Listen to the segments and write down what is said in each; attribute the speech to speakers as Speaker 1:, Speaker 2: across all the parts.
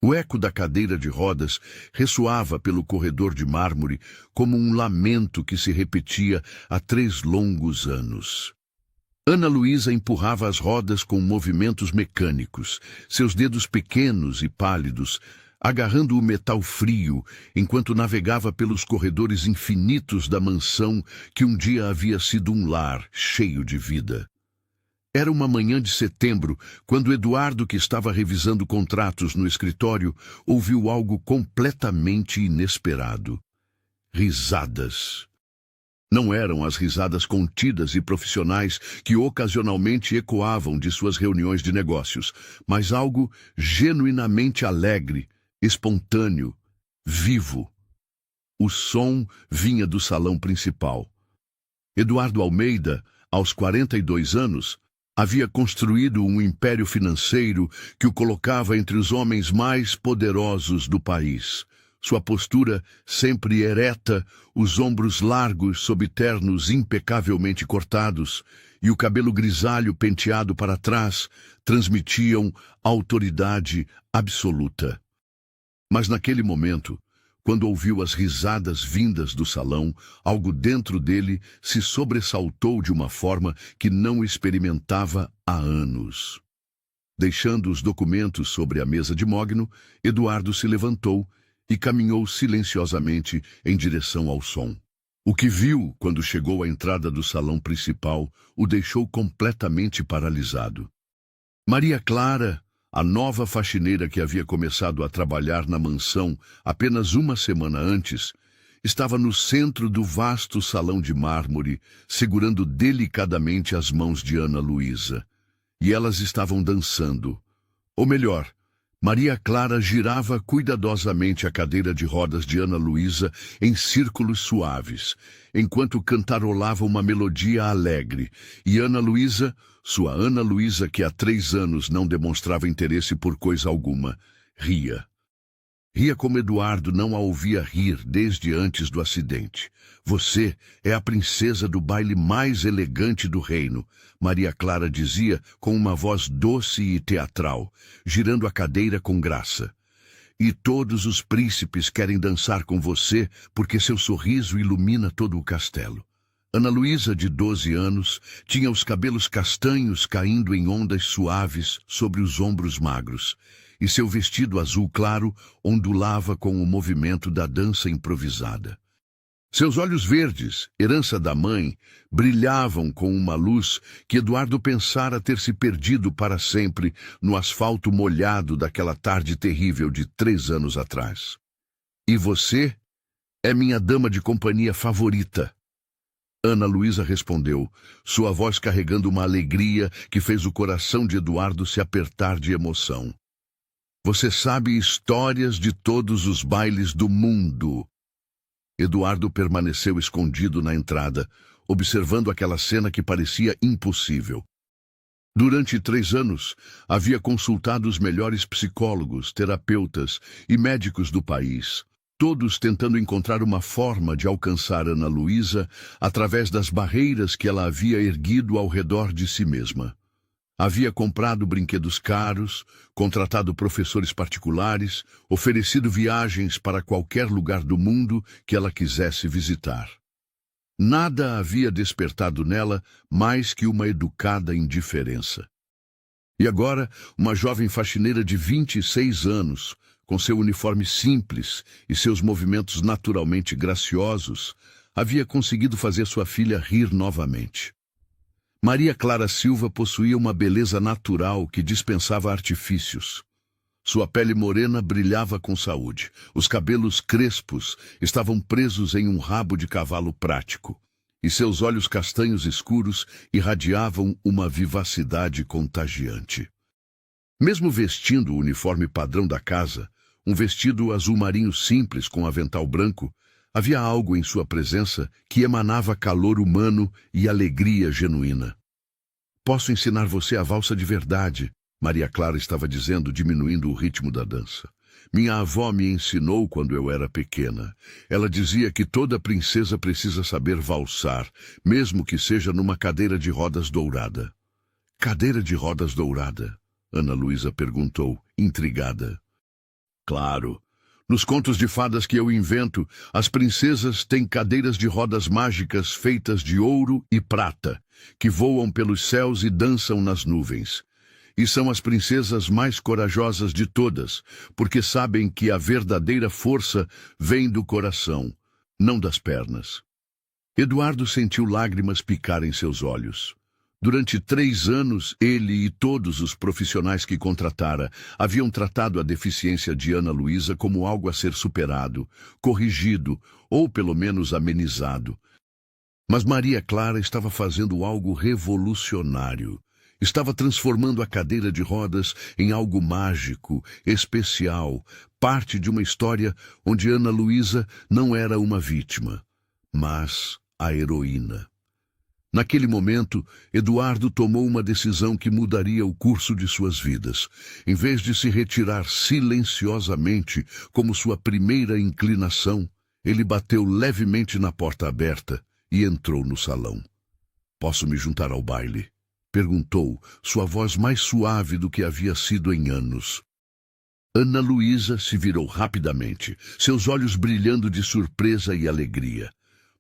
Speaker 1: O eco da cadeira de rodas ressoava pelo corredor de mármore como um lamento que se repetia há 3 longos anos. Ana Luísa empurrava as rodas com movimentos mecânicos, seus dedos pequenos e pálidos, agarrando o metal frio, enquanto navegava pelos corredores infinitos da mansão que um dia havia sido um lar cheio de vida. Era uma manhã de setembro, quando Eduardo, que estava revisando contratos no escritório, ouviu algo completamente inesperado. Risadas. Não eram as risadas contidas e profissionais que ocasionalmente ecoavam de suas reuniões de negócios, mas algo genuinamente alegre, espontâneo, vivo. O som vinha do salão principal. Eduardo Almeida, aos 42 anos, havia construído um império financeiro que o colocava entre os homens mais poderosos do país. Sua postura sempre ereta, os ombros largos sob ternos impecavelmente cortados e o cabelo grisalho penteado para trás transmitiam autoridade absoluta. Mas naquele momento, quando ouviu as risadas vindas do salão, algo dentro dele se sobressaltou de uma forma que não experimentava há anos. Deixando os documentos sobre a mesa de mogno, Eduardo se levantou e caminhou silenciosamente em direção ao som. O que viu quando chegou à entrada do salão principal o deixou completamente paralisado. Maria Clara, a nova faxineira que havia começado a trabalhar na mansão apenas uma semana antes, estava no centro do vasto salão de mármore, segurando delicadamente as mãos de Ana Luísa. E elas estavam dançando. Ou melhor, Maria Clara girava cuidadosamente a cadeira de rodas de Ana Luísa em círculos suaves, enquanto cantarolava uma melodia alegre, e Ana Luísa, sua Ana Luísa que há 3 anos não demonstrava interesse por coisa alguma, ria. Ria como Eduardo não a ouvia rir desde antes do acidente. Você é a princesa do baile mais elegante do reino, Maria Clara dizia com uma voz doce e teatral, girando a cadeira com graça. E todos os príncipes querem dançar com você porque seu sorriso ilumina todo o castelo. Ana Luísa, de 12 anos, tinha os cabelos castanhos caindo em ondas suaves sobre os ombros magros, e seu vestido azul claro ondulava com o movimento da dança improvisada. Seus olhos verdes, herança da mãe, brilhavam com uma luz que Eduardo pensara ter se perdido para sempre no asfalto molhado daquela tarde terrível de 3 anos atrás. E você é minha dama de companhia favorita. Ana Luísa respondeu, sua voz carregando uma alegria que fez o coração de Eduardo se apertar de emoção. Você sabe histórias de todos os bailes do mundo. Eduardo permaneceu escondido na entrada, observando aquela cena que parecia impossível. Durante 3 anos, havia consultado os melhores psicólogos, terapeutas e médicos do país, todos tentando encontrar uma forma de alcançar Ana Luísa através das barreiras que ela havia erguido ao redor de si mesma. Havia comprado brinquedos caros, contratado professores particulares, oferecido viagens para qualquer lugar do mundo que ela quisesse visitar. Nada havia despertado nela mais que uma educada indiferença. E agora, uma jovem faxineira de 26 anos, com seu uniforme simples e seus movimentos naturalmente graciosos, havia conseguido fazer sua filha rir novamente. Maria Clara Silva possuía uma beleza natural que dispensava artifícios. Sua pele morena brilhava com saúde. Os cabelos crespos estavam presos em um rabo de cavalo prático, e seus olhos castanhos escuros irradiavam uma vivacidade contagiante. Mesmo vestindo o uniforme padrão da casa, um vestido azul marinho simples com avental branco, havia algo em sua presença que emanava calor humano e alegria genuína. Posso ensinar você a valsa de verdade, Maria Clara estava dizendo, diminuindo o ritmo da dança. Minha avó me ensinou quando eu era pequena. Ela dizia que toda princesa precisa saber valsar, mesmo que seja numa cadeira de rodas dourada. Cadeira de rodas dourada? Ana Luísa perguntou, intrigada. Claro. Nos contos de fadas que eu invento, as princesas têm cadeiras de rodas mágicas feitas de ouro e prata, que voam pelos céus e dançam nas nuvens. E são as princesas mais corajosas de todas, porque sabem que a verdadeira força vem do coração, não das pernas. Eduardo sentiu lágrimas picar em seus olhos. Durante 3 anos, ele e todos os profissionais que contratara haviam tratado a deficiência de Ana Luísa como algo a ser superado, corrigido ou pelo menos amenizado. Mas Maria Clara estava fazendo algo revolucionário. Estava transformando a cadeira de rodas em algo mágico, especial, parte de uma história onde Ana Luísa não era uma vítima, mas a heroína. Naquele momento, Eduardo tomou uma decisão que mudaria o curso de suas vidas. Em vez de se retirar silenciosamente, como sua primeira inclinação, ele bateu levemente na porta aberta e entrou no salão. "Posso me juntar ao baile?" perguntou, sua voz mais suave do que havia sido em anos. Ana Luísa se virou rapidamente, seus olhos brilhando de surpresa e alegria.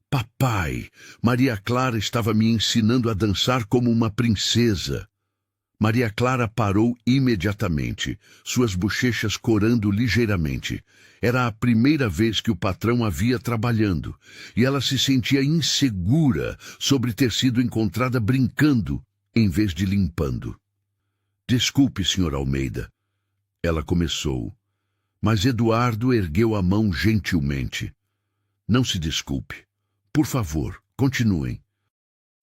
Speaker 1: "Papai, Maria Clara estava me ensinando a dançar como uma princesa." Maria Clara parou imediatamente, suas bochechas corando ligeiramente. Era a primeira vez que o patrão a via trabalhando, e ela se sentia insegura sobre ter sido encontrada brincando, em vez de limpando. "Desculpe, Sr. Almeida." Ela começou, mas Eduardo ergueu a mão gentilmente. "Não se desculpe. Por favor, continuem."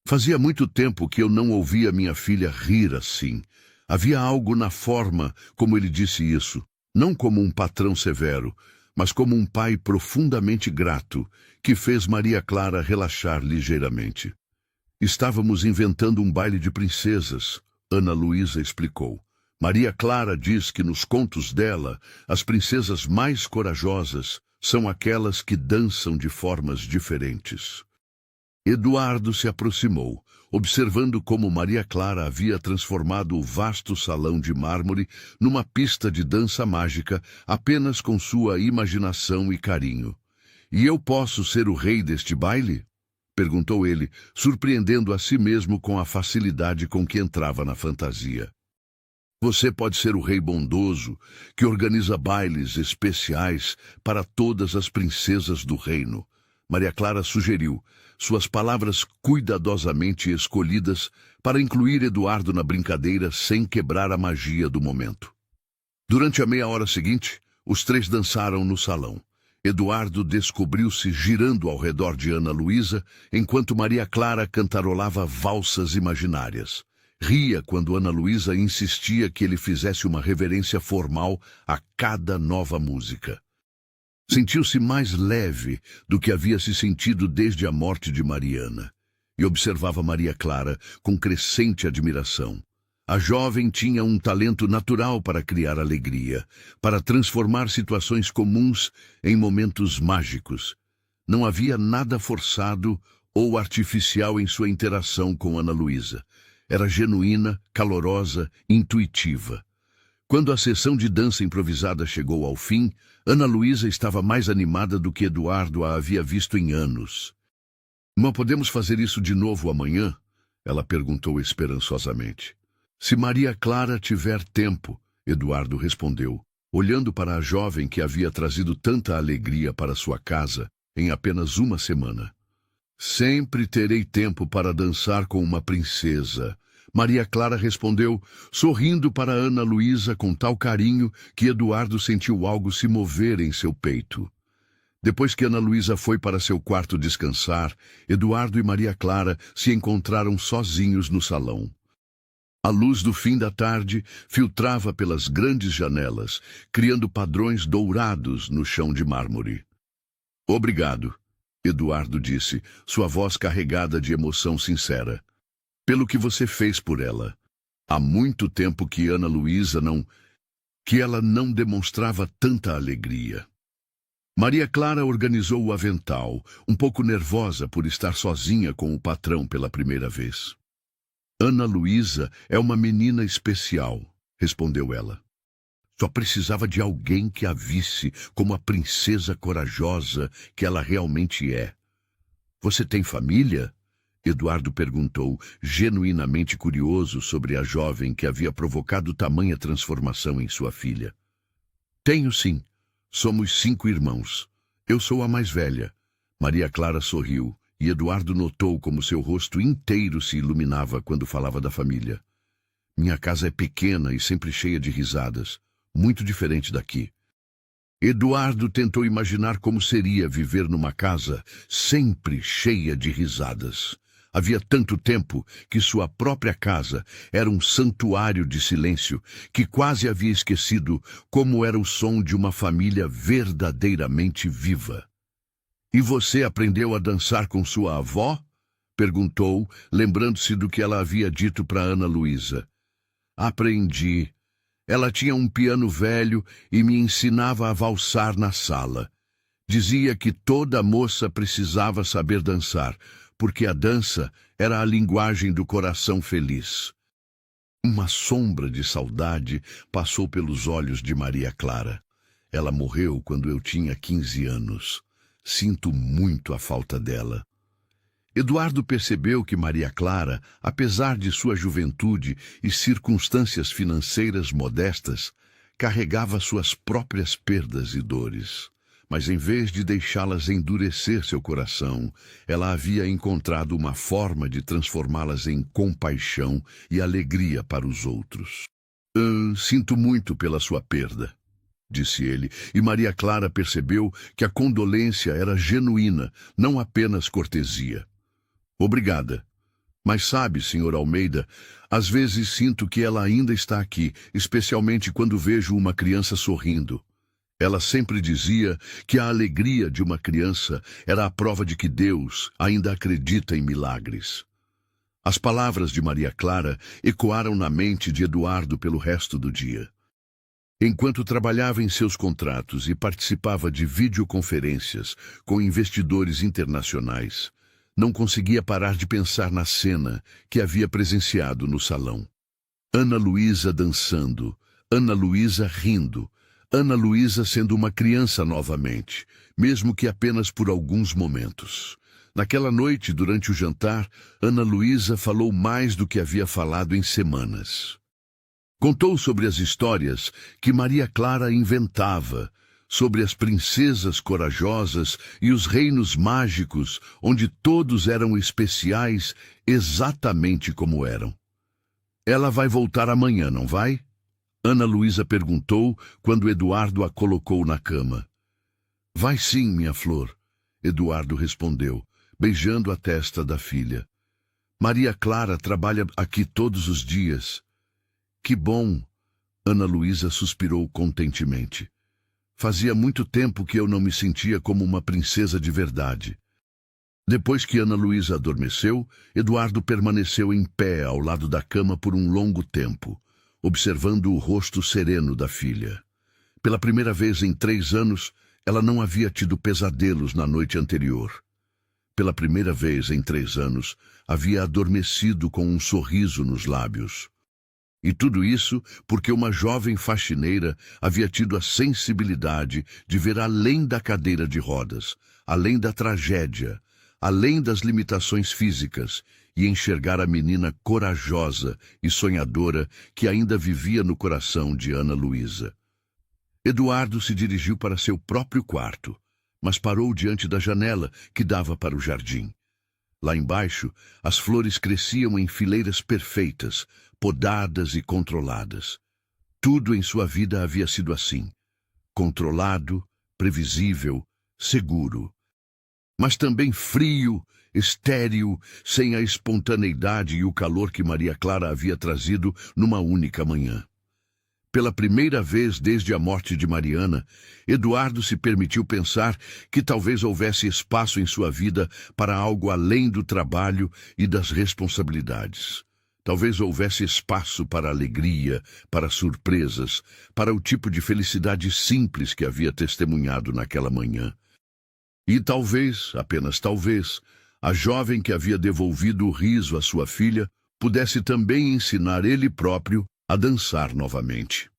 Speaker 1: Fazia muito tempo que eu não ouvia minha filha rir assim. Havia algo na forma como ele disse isso, não como um patrão severo, mas como um pai profundamente grato, que fez Maria Clara relaxar ligeiramente. "Estávamos inventando um baile de princesas", Ana Luísa explicou. "Maria Clara diz que nos contos dela, as princesas mais corajosas são aquelas que dançam de formas diferentes." Eduardo se aproximou, observando como Maria Clara havia transformado o vasto salão de mármore numa pista de dança mágica apenas com sua imaginação e carinho. "E eu posso ser o rei deste baile?" perguntou ele, surpreendendo a si mesmo com a facilidade com que entrava na fantasia. "Você pode ser o rei bondoso, que organiza bailes especiais para todas as princesas do reino", Maria Clara sugeriu, suas palavras cuidadosamente escolhidas para incluir Eduardo na brincadeira sem quebrar a magia do momento. Durante a meia hora seguinte, os 3 dançaram no salão. Eduardo descobriu-se girando ao redor de Ana Luísa, enquanto Maria Clara cantarolava valsas imaginárias. Ria quando Ana Luísa insistia que ele fizesse uma reverência formal a cada nova música. Sentiu-se mais leve do que havia se sentido desde a morte de Mariana, e observava Maria Clara com crescente admiração. A jovem tinha um talento natural para criar alegria, para transformar situações comuns em momentos mágicos. Não havia nada forçado ou artificial em sua interação com Ana Luísa. Era genuína, calorosa, intuitiva. Quando a sessão de dança improvisada chegou ao fim, Ana Luísa estava mais animada do que Eduardo a havia visto em anos. "Não podemos fazer isso de novo amanhã?" ela perguntou esperançosamente. "Se Maria Clara tiver tempo", Eduardo respondeu, olhando para a jovem que havia trazido tanta alegria para sua casa em apenas uma semana. "Sempre terei tempo para dançar com uma princesa", Maria Clara respondeu, sorrindo para Ana Luísa com tal carinho que Eduardo sentiu algo se mover em seu peito. Depois que Ana Luísa foi para seu quarto descansar, Eduardo e Maria Clara se encontraram sozinhos no salão. A luz do fim da tarde filtrava pelas grandes janelas, criando padrões dourados no chão de mármore. "Obrigado", Eduardo disse, sua voz carregada de emoção sincera, "pelo que você fez por ela. Há muito tempo que Ana Luísa não demonstrava tanta alegria." Maria Clara organizou o avental, um pouco nervosa por estar sozinha com o patrão pela primeira vez. "Ana Luísa é uma menina especial", respondeu ela. Só precisava de alguém que a visse como a princesa corajosa que ela realmente é. Você tem família? Eduardo perguntou, genuinamente curioso sobre a jovem que havia provocado tamanha transformação em sua filha. Tenho sim. Somos 5 irmãos. Eu sou a mais velha. Maria Clara sorriu, e Eduardo notou como seu rosto inteiro se iluminava quando falava da família. Minha casa é pequena e sempre cheia de risadas, muito diferente daqui. Eduardo tentou imaginar como seria viver numa casa sempre cheia de risadas. Havia tanto tempo que sua própria casa era um santuário de silêncio que quase havia esquecido como era o som de uma família verdadeiramente viva. E você aprendeu a dançar com sua avó? Perguntou, lembrando-se do que ela havia dito para Ana Luísa. Aprendi. Ela tinha um piano velho e me ensinava a valsar na sala. Dizia que toda moça precisava saber dançar, porque a dança era a linguagem do coração feliz. Uma sombra de saudade passou pelos olhos de Maria Clara. Ela morreu quando eu tinha 15 anos. Sinto muito a falta dela. Eduardo percebeu que Maria Clara, apesar de sua juventude e circunstâncias financeiras modestas, carregava suas próprias perdas e dores. Mas em vez de deixá-las endurecer seu coração, ela havia encontrado uma forma de transformá-las em compaixão e alegria para os outros. Sinto muito pela sua perda, disse ele, e Maria Clara percebeu que a condolência era genuína, não apenas cortesia. Obrigada. Mas sabe, Sr. Almeida, às vezes sinto que ela ainda está aqui, especialmente quando vejo uma criança sorrindo. Ela sempre dizia que a alegria de uma criança era a prova de que Deus ainda acredita em milagres. As palavras de Maria Clara ecoaram na mente de Eduardo pelo resto do dia. Enquanto trabalhava em seus contratos e participava de videoconferências com investidores internacionais, não conseguia parar de pensar na cena que havia presenciado no salão. Ana Luísa dançando, Ana Luísa rindo, Ana Luísa sendo uma criança novamente, mesmo que apenas por alguns momentos. Naquela noite, durante o jantar, Ana Luísa falou mais do que havia falado em semanas. Contou sobre as histórias que Maria Clara inventava, sobre as princesas corajosas e os reinos mágicos, onde todos eram especiais exatamente como eram. Ela vai voltar amanhã, não vai? Ana Luísa perguntou quando Eduardo a colocou na cama. Vai sim, minha flor, Eduardo respondeu, beijando a testa da filha. Maria Clara trabalha aqui todos os dias. Que bom, Ana Luísa suspirou contentemente. Fazia muito tempo que eu não me sentia como uma princesa de verdade. Depois que Ana Luísa adormeceu, Eduardo permaneceu em pé ao lado da cama por um longo tempo, observando o rosto sereno da filha. Pela primeira vez em 3 anos, ela não havia tido pesadelos na noite anterior. Pela primeira vez em 3 anos, havia adormecido com um sorriso nos lábios. E tudo isso porque uma jovem faxineira havia tido a sensibilidade de ver além da cadeira de rodas, além da tragédia, além das limitações físicas, e enxergar a menina corajosa e sonhadora que ainda vivia no coração de Ana Luísa. Eduardo se dirigiu para seu próprio quarto, mas parou diante da janela que dava para o jardim. Lá embaixo, as flores cresciam em fileiras perfeitas, podadas e controladas. Tudo em sua vida havia sido assim, controlado, previsível, seguro. Mas também frio, estéril, sem a espontaneidade e o calor que Maria Clara havia trazido numa única manhã. Pela primeira vez desde a morte de Mariana, Eduardo se permitiu pensar que talvez houvesse espaço em sua vida para algo além do trabalho e das responsabilidades. Talvez houvesse espaço para alegria, para surpresas, para o tipo de felicidade simples que havia testemunhado naquela manhã. E talvez, apenas talvez, a jovem que havia devolvido o riso à sua filha pudesse também ensinar ele próprio a dançar novamente.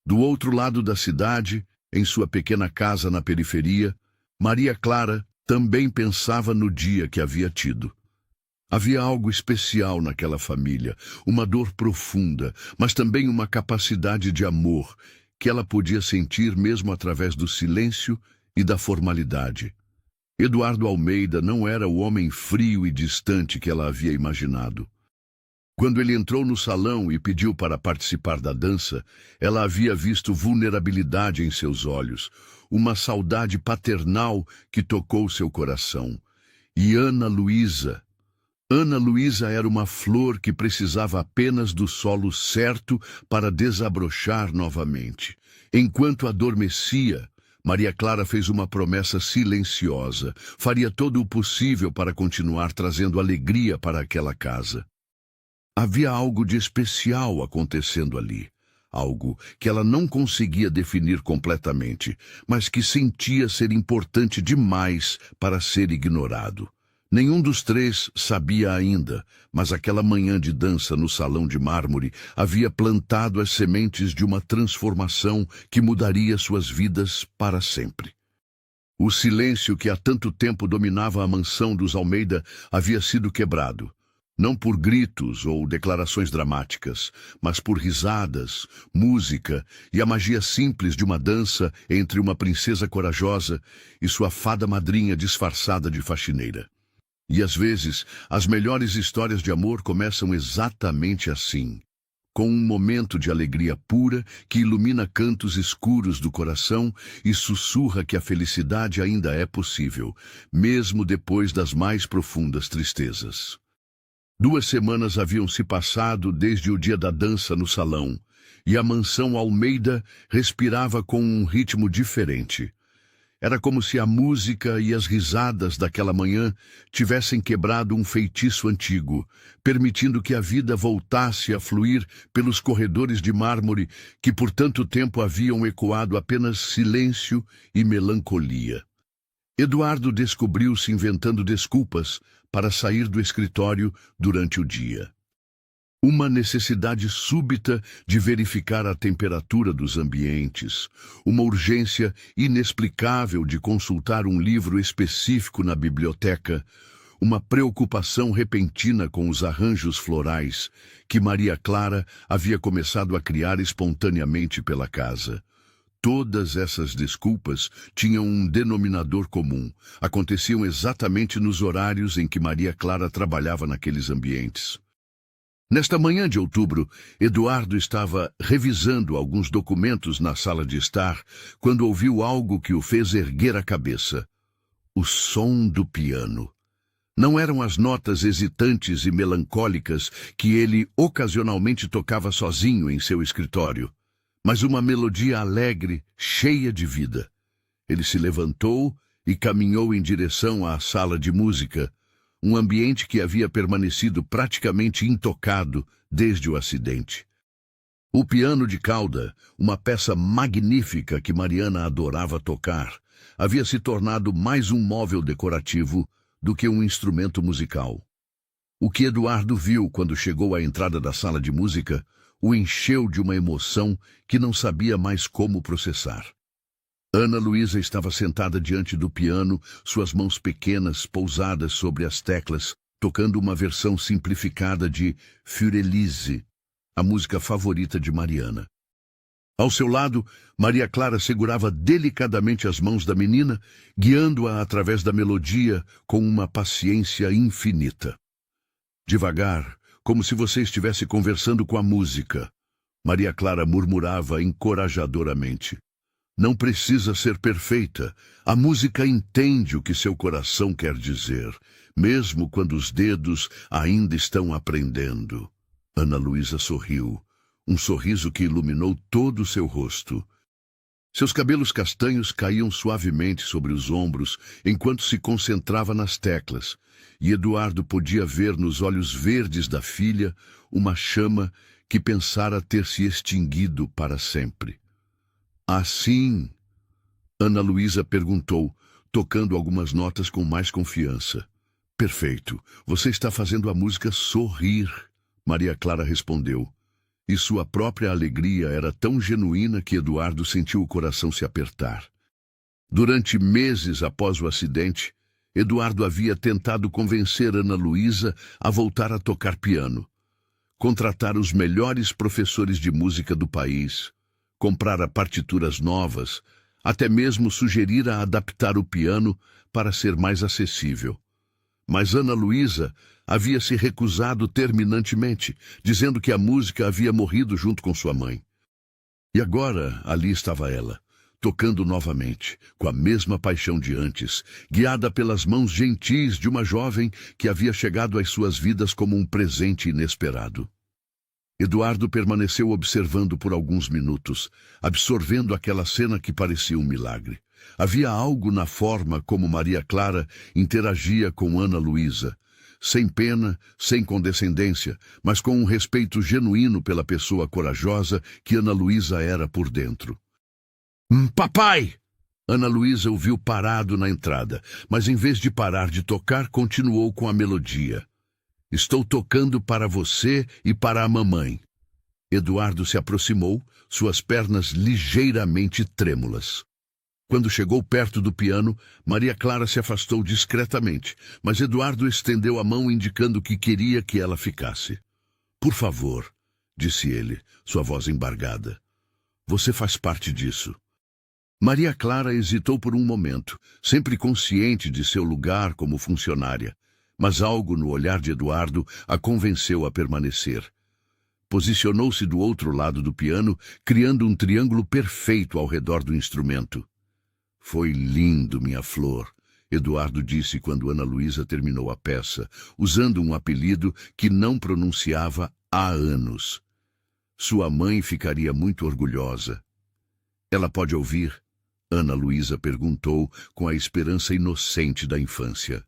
Speaker 1: Do outro lado da cidade, em sua pequena casa na periferia, Maria Clara também pensava no dia que havia tido. Havia algo especial naquela família, uma dor profunda, mas também uma capacidade de amor que ela podia sentir mesmo através do silêncio e da formalidade. Eduardo Almeida não era o homem frio e distante que ela havia imaginado. Quando ele entrou no salão e pediu para participar da dança, ela havia visto vulnerabilidade em seus olhos, uma saudade paternal que tocou seu coração. E Ana Luísa era uma flor que precisava apenas do solo certo para desabrochar novamente. Enquanto adormecia, Maria Clara fez uma promessa silenciosa. Faria todo o possível para continuar trazendo alegria para aquela casa. Havia algo de especial acontecendo ali. Algo que ela não conseguia definir completamente, mas que sentia ser importante demais para ser ignorado. Nenhum dos três sabia ainda, mas aquela manhã de dança no salão de mármore havia plantado as sementes de uma transformação que mudaria suas vidas para sempre. O silêncio que há tanto tempo dominava a mansão dos Almeida havia sido quebrado, não por gritos ou declarações dramáticas, mas por risadas, música e a magia simples de uma dança entre uma princesa corajosa e sua fada madrinha disfarçada de faxineira. E às vezes, as melhores histórias de amor começam exatamente assim, com um momento de alegria pura que ilumina cantos escuros do coração e sussurra que a felicidade ainda é possível, mesmo depois das mais profundas tristezas. 2 semanas haviam se passado desde o dia da dança no salão, e a mansão Almeida respirava com um ritmo diferente. Era como se a música e as risadas daquela manhã tivessem quebrado um feitiço antigo, permitindo que a vida voltasse a fluir pelos corredores de mármore que por tanto tempo haviam ecoado apenas silêncio e melancolia. Eduardo descobriu-se inventando desculpas para sair do escritório durante o dia. Uma necessidade súbita de verificar a temperatura dos ambientes, uma urgência inexplicável de consultar um livro específico na biblioteca, uma preocupação repentina com os arranjos florais que Maria Clara havia começado a criar espontaneamente pela casa. Todas essas desculpas tinham um denominador comum. Aconteciam exatamente nos horários em que Maria Clara trabalhava naqueles ambientes. Nesta manhã de outubro, Eduardo estava revisando alguns documentos na sala de estar quando ouviu algo que o fez erguer a cabeça. O som do piano. Não eram as notas hesitantes e melancólicas que ele ocasionalmente tocava sozinho em seu escritório, mas uma melodia alegre, cheia de vida. Ele se levantou e caminhou em direção à sala de música, um ambiente que havia permanecido praticamente intocado desde o acidente. O piano de cauda, uma peça magnífica que Mariana adorava tocar, havia se tornado mais um móvel decorativo do que um instrumento musical. O que Eduardo viu quando chegou à entrada da sala de música o encheu de uma emoção que não sabia mais como processar. Ana Luísa estava sentada diante do piano, suas mãos pequenas pousadas sobre as teclas, tocando uma versão simplificada de Für Elise, a música favorita de Mariana. Ao seu lado, Maria Clara segurava delicadamente as mãos da menina, guiando-a através da melodia com uma paciência infinita. Devagar, como se você estivesse conversando com a música, Maria Clara murmurava encorajadoramente. Não precisa ser perfeita. A música entende o que seu coração quer dizer, mesmo quando os dedos ainda estão aprendendo. Ana Luísa sorriu, um sorriso que iluminou todo o seu rosto. Seus cabelos castanhos caíam suavemente sobre os ombros enquanto se concentrava nas teclas, e Eduardo podia ver nos olhos verdes da filha uma chama que pensara ter se extinguido para sempre. Assim, Ana Luísa perguntou, tocando algumas notas com mais confiança. Perfeito, você está fazendo a música sorrir, Maria Clara respondeu. E sua própria alegria era tão genuína que Eduardo sentiu o coração se apertar. Durante meses após o acidente, Eduardo havia tentado convencer Ana Luísa a voltar a tocar piano, contratar os melhores professores de música do país, comprar partituras novas, até mesmo sugerir a adaptar o piano para ser mais acessível. Mas Ana Luísa havia se recusado terminantemente, dizendo que a música havia morrido junto com sua mãe. E agora ali estava ela, tocando novamente, com a mesma paixão de antes, guiada pelas mãos gentis de uma jovem que havia chegado às suas vidas como um presente inesperado. Eduardo permaneceu observando por alguns minutos, absorvendo aquela cena que parecia um milagre. Havia algo na forma como Maria Clara interagia com Ana Luísa, sem pena, sem condescendência, mas com um respeito genuíno pela pessoa corajosa que Ana Luísa era por dentro. Papai! Ana Luísa o viu parado na entrada, mas em vez de parar de tocar, continuou com a melodia. Estou tocando para você e para a mamãe. Eduardo se aproximou, suas pernas ligeiramente trêmulas. Quando chegou perto do piano, Maria Clara se afastou discretamente, mas Eduardo estendeu a mão indicando que queria que ela ficasse. Por favor, disse ele, sua voz embargada. Você faz parte disso. Maria Clara hesitou por um momento, sempre consciente de seu lugar como funcionária, mas algo no olhar de Eduardo a convenceu a permanecer. Posicionou-se do outro lado do piano, criando um triângulo perfeito ao redor do instrumento. Foi lindo, minha flor, Eduardo disse quando Ana Luísa terminou a peça, usando um apelido que não pronunciava há anos. Sua mãe ficaria muito orgulhosa. Ela pode ouvir? Ana Luísa perguntou com a esperança inocente da infância.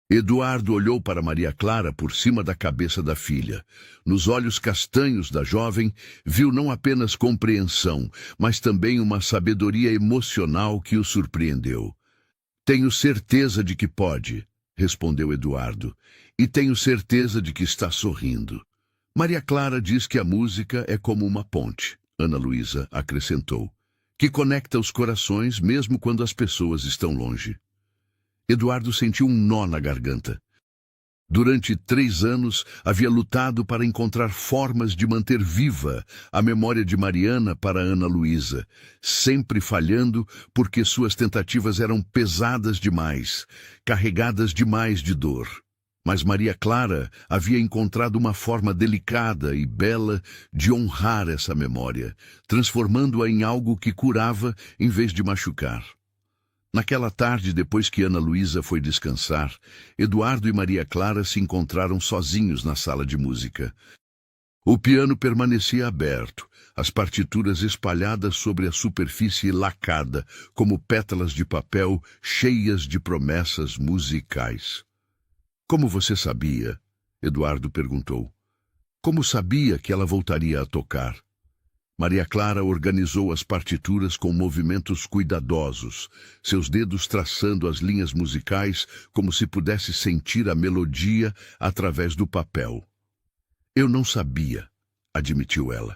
Speaker 1: Eduardo olhou para Maria Clara por cima da cabeça da filha. Nos olhos castanhos da jovem, viu não apenas compreensão, mas também uma sabedoria emocional que o surpreendeu. Tenho certeza de que pode, respondeu Eduardo, e tenho certeza de que está sorrindo. Maria Clara diz que a música é como uma ponte, Ana Luísa acrescentou, que conecta os corações mesmo quando as pessoas estão longe. Eduardo sentiu um nó na garganta. Durante 3 anos, havia lutado para encontrar formas de manter viva a memória de Mariana para Ana Luísa, sempre falhando porque suas tentativas eram pesadas demais, carregadas demais de dor. Mas Maria Clara havia encontrado uma forma delicada e bela de honrar essa memória, transformando-a em algo que curava em vez de machucar. Naquela tarde, depois que Ana Luísa foi descansar, Eduardo e Maria Clara se encontraram sozinhos na sala de música. O piano permanecia aberto, as partituras espalhadas sobre a superfície lacada, como pétalas de papel cheias de promessas musicais. Como você sabia? Eduardo perguntou. Como sabia que ela voltaria a tocar? Maria Clara organizou as partituras com movimentos cuidadosos, seus dedos traçando as linhas musicais como se pudesse sentir a melodia através do papel. Eu não sabia, admitiu ela.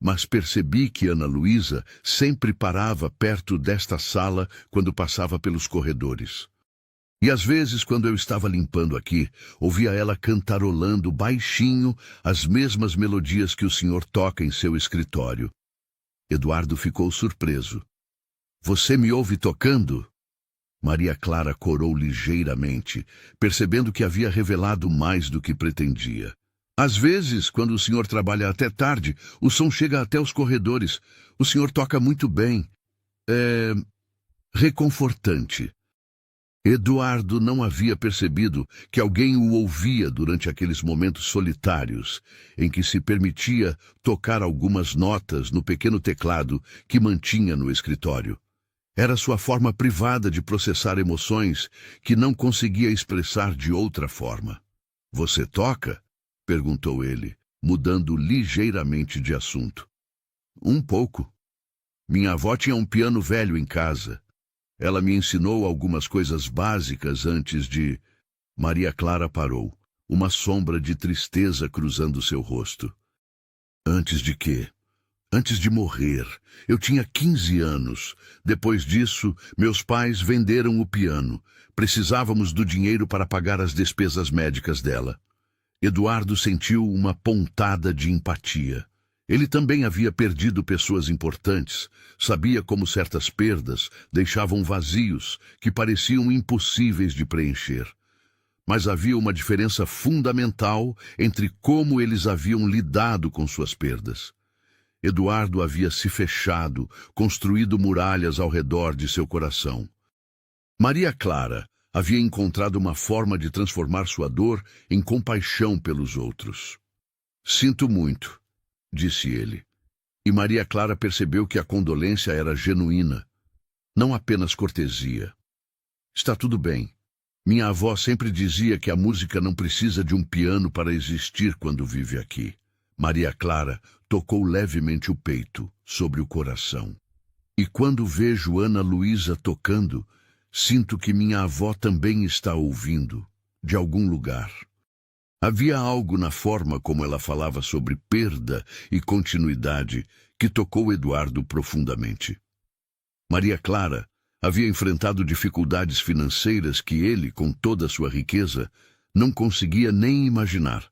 Speaker 1: Mas percebi que Ana Luísa sempre parava perto desta sala quando passava pelos corredores. E às vezes, quando eu estava limpando aqui, ouvia ela cantarolando baixinho as mesmas melodias que o senhor toca em seu escritório. Eduardo ficou surpreso. Você me ouve tocando? Maria Clara corou ligeiramente, percebendo que havia revelado mais do que pretendia. Às vezes, quando o senhor trabalha até tarde, o som chega até os corredores. O senhor toca muito bem. É reconfortante. Eduardo não havia percebido que alguém o ouvia durante aqueles momentos solitários, em que se permitia tocar algumas notas no pequeno teclado que mantinha no escritório. Era sua forma privada de processar emoções que não conseguia expressar de outra forma. Você toca? Perguntou ele, mudando ligeiramente de assunto. Um pouco. Minha avó tinha um piano velho em casa. Ela me ensinou algumas coisas básicas antes de... Maria Clara parou, uma sombra de tristeza cruzando seu rosto. Antes de quê? Antes de morrer. Eu tinha 15 anos. Depois disso, meus pais venderam o piano. Precisávamos do dinheiro para pagar as despesas médicas dela. Eduardo sentiu uma pontada de empatia. Ele também havia perdido pessoas importantes. Sabia como certas perdas deixavam vazios que pareciam impossíveis de preencher. Mas havia uma diferença fundamental entre como eles haviam lidado com suas perdas. Eduardo havia se fechado, construído muralhas ao redor de seu coração. Maria Clara havia encontrado uma forma de transformar sua dor em compaixão pelos outros. Sinto muito, disse ele. E Maria Clara percebeu que a condolência era genuína, não apenas cortesia. Está tudo bem. Minha avó sempre dizia que a música não precisa de um piano para existir quando vive aqui. Maria Clara tocou levemente o peito, sobre o coração. E quando vejo Ana Luísa tocando, sinto que minha avó também está ouvindo, de algum lugar. Havia algo na forma como ela falava sobre perda e continuidade que tocou Eduardo profundamente. Maria Clara havia enfrentado dificuldades financeiras que ele, com toda a sua riqueza, não conseguia nem imaginar.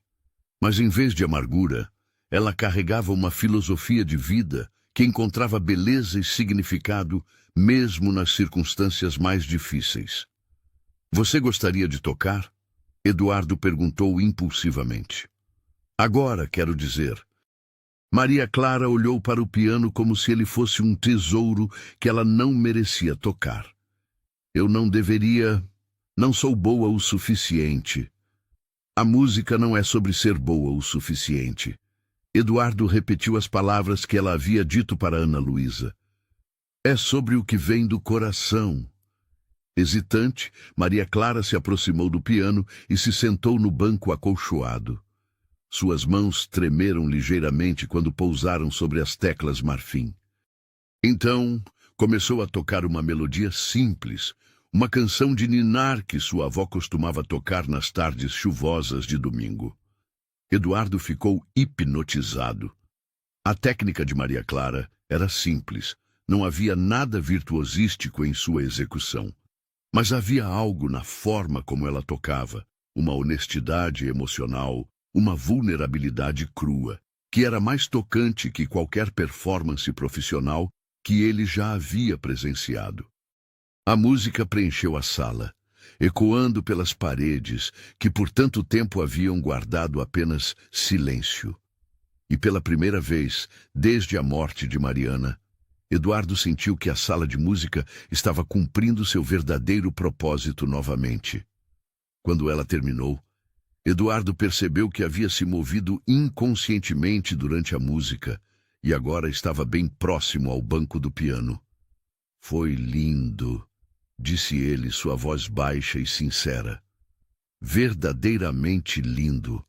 Speaker 1: Mas em vez de amargura, ela carregava uma filosofia de vida que encontrava beleza e significado mesmo nas circunstâncias mais difíceis. Você gostaria de tocar? Eduardo perguntou impulsivamente. Agora, quero dizer. Maria Clara olhou para o piano como se ele fosse um tesouro que ela não merecia tocar. Eu não deveria... Não sou boa o suficiente. A música não é sobre ser boa o suficiente. Eduardo repetiu as palavras que ela havia dito para Ana Luísa. É sobre o que vem do coração. Hesitante, Maria Clara se aproximou do piano e se sentou no banco acolchoado. Suas mãos tremeram ligeiramente quando pousaram sobre as teclas marfim. Então, começou a tocar uma melodia simples, uma canção de ninar que sua avó costumava tocar nas tardes chuvosas de domingo. Eduardo ficou hipnotizado. A técnica de Maria Clara era simples, não havia nada virtuosístico em sua execução. Mas havia algo na forma como ela tocava, uma honestidade emocional, uma vulnerabilidade crua, que era mais tocante que qualquer performance profissional que ele já havia presenciado. A música preencheu a sala, ecoando pelas paredes que por tanto tempo haviam guardado apenas silêncio. E pela primeira vez, desde a morte de Mariana, Eduardo sentiu que a sala de música estava cumprindo seu verdadeiro propósito novamente. Quando ela terminou, Eduardo percebeu que havia se movido inconscientemente durante a música e agora estava bem próximo ao banco do piano. Foi lindo, disse ele, sua voz baixa e sincera. Verdadeiramente lindo.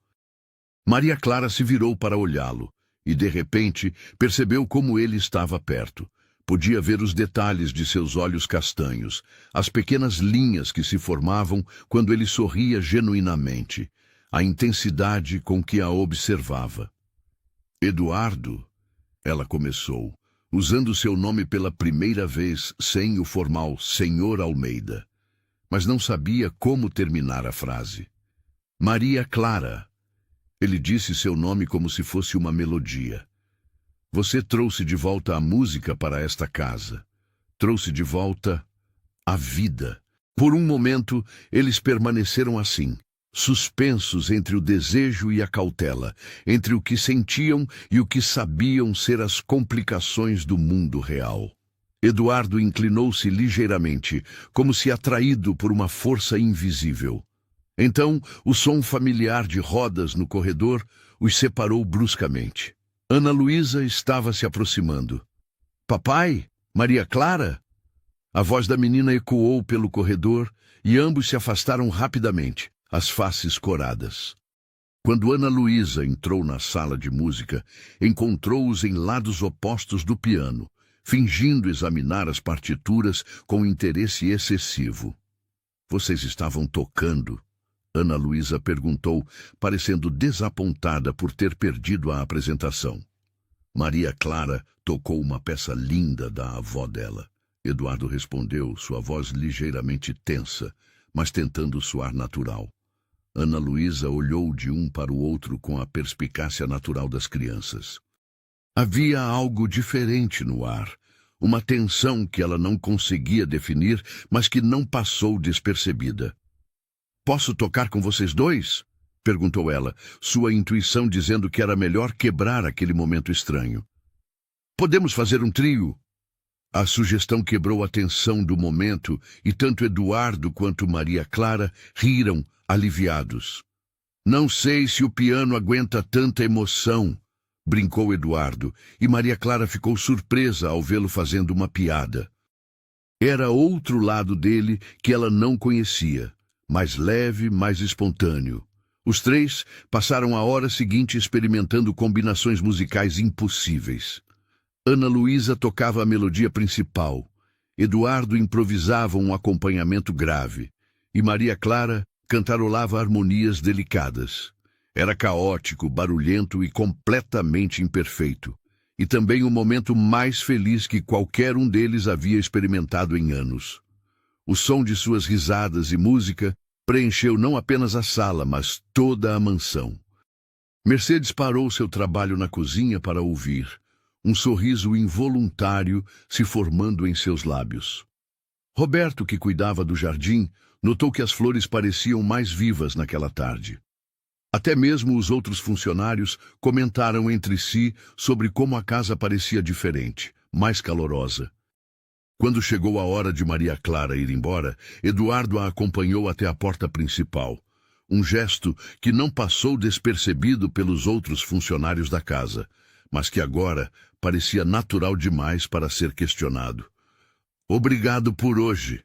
Speaker 1: Maria Clara se virou para olhá-lo e, de repente, percebeu como ele estava perto. Podia ver os detalhes de seus olhos castanhos, as pequenas linhas que se formavam quando ele sorria genuinamente, a intensidade com que a observava. Eduardo, ela começou, usando seu nome pela primeira vez sem o formal Senhor Almeida, mas não sabia como terminar a frase. Maria Clara. Ele disse seu nome como se fosse uma melodia. Você trouxe de volta a música para esta casa. Trouxe de volta a vida. Por um momento, eles permaneceram assim, suspensos entre o desejo e a cautela, entre o que sentiam e o que sabiam ser as complicações do mundo real. Eduardo inclinou-se ligeiramente, como se atraído por uma força invisível. Então, o som familiar de rodas no corredor os separou bruscamente. Ana Luísa estava se aproximando. Papai? Maria Clara? A voz da menina ecoou pelo corredor e ambos se afastaram rapidamente, as faces coradas. Quando Ana Luísa entrou na sala de música, encontrou-os em lados opostos do piano, fingindo examinar as partituras com interesse excessivo. Vocês estavam tocando? Ana Luísa perguntou, parecendo desapontada por ter perdido a apresentação. Maria Clara tocou uma peça linda da avó dela. Eduardo respondeu, sua voz ligeiramente tensa, mas tentando soar natural. Ana Luísa olhou de um para o outro com a perspicácia natural das crianças. Havia algo diferente no ar, uma tensão que ela não conseguia definir, mas que não passou despercebida. "Posso tocar com vocês dois?" perguntou ela, sua intuição dizendo que era melhor quebrar aquele momento estranho. "Podemos fazer um trio?" A sugestão quebrou a tensão do momento e tanto Eduardo quanto Maria Clara riram, aliviados. "Não sei se o piano aguenta tanta emoção", brincou Eduardo, e Maria Clara ficou surpresa ao vê-lo fazendo uma piada. Era outro lado dele que ela não conhecia, mais leve, mais espontâneo. Os três passaram a hora seguinte experimentando combinações musicais impossíveis. Ana Luísa tocava a melodia principal, Eduardo improvisava um acompanhamento grave, e Maria Clara cantarolava harmonias delicadas. Era caótico, barulhento e completamente imperfeito, e também o momento mais feliz que qualquer um deles havia experimentado em anos. O som de suas risadas e música preencheu não apenas a sala, mas toda a mansão. Mercedes parou seu trabalho na cozinha para ouvir, um sorriso involuntário se formando em seus lábios. Roberto, que cuidava do jardim, notou que as flores pareciam mais vivas naquela tarde. Até mesmo os outros funcionários comentaram entre si sobre como a casa parecia diferente, mais calorosa. Quando chegou a hora de Maria Clara ir embora, Eduardo a acompanhou até a porta principal, um gesto que não passou despercebido pelos outros funcionários da casa, mas que agora parecia natural demais para ser questionado. "Obrigado por hoje",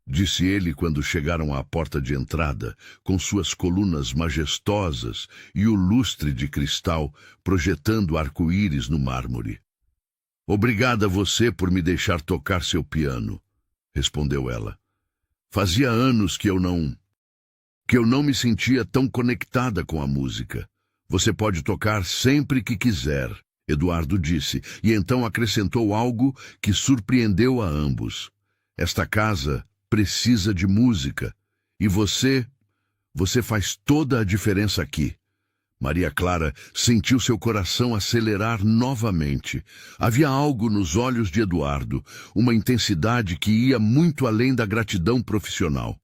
Speaker 1: disse ele quando chegaram à porta de entrada, com suas colunas majestosas e o lustre de cristal projetando arco-íris no mármore. "Obrigada a você por me deixar tocar seu piano", respondeu ela. "Fazia anos que eu não me sentia tão conectada com a música. Você pode tocar sempre que quiser", Eduardo disse, e então acrescentou algo que surpreendeu a ambos. "Esta casa precisa de música, e você faz toda a diferença aqui." Maria Clara sentiu seu coração acelerar novamente. Havia algo nos olhos de Eduardo, uma intensidade que ia muito além da gratidão profissional.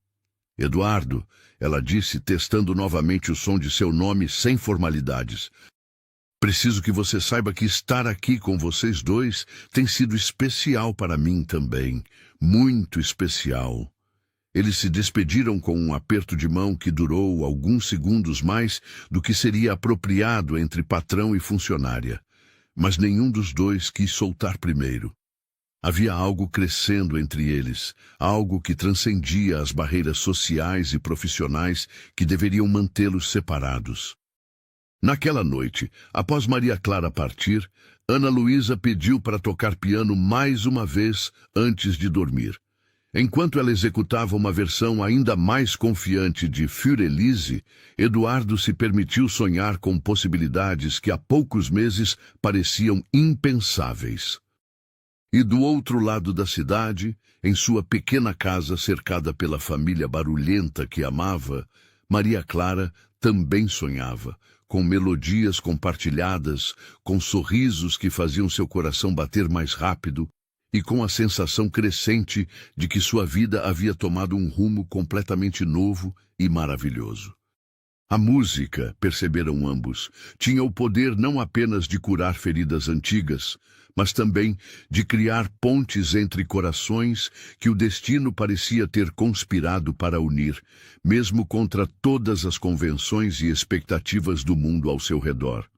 Speaker 1: "Eduardo", ela disse, testando novamente o som de seu nome sem formalidades, "preciso que você saiba que estar aqui com vocês dois tem sido especial para mim também, muito especial." Eles se despediram com um aperto de mão que durou alguns segundos mais do que seria apropriado entre patrão e funcionária. Mas nenhum dos dois quis soltar primeiro. Havia algo crescendo entre eles, algo que transcendia as barreiras sociais e profissionais que deveriam mantê-los separados. Naquela noite, após Maria Clara partir, Ana Luísa pediu para tocar piano mais uma vez antes de dormir. Enquanto ela executava uma versão ainda mais confiante de Für Elise, Eduardo se permitiu sonhar com possibilidades que há poucos meses pareciam impensáveis. E do outro lado da cidade, em sua pequena casa cercada pela família barulhenta que amava, Maria Clara também sonhava, com melodias compartilhadas, com sorrisos que faziam seu coração bater mais rápido, e com a sensação crescente de que sua vida havia tomado um rumo completamente novo e maravilhoso. A música, perceberam ambos, tinha o poder não apenas de curar feridas antigas, mas também de criar pontes entre corações que o destino parecia ter conspirado para unir, mesmo contra todas as convenções e expectativas do mundo ao seu redor.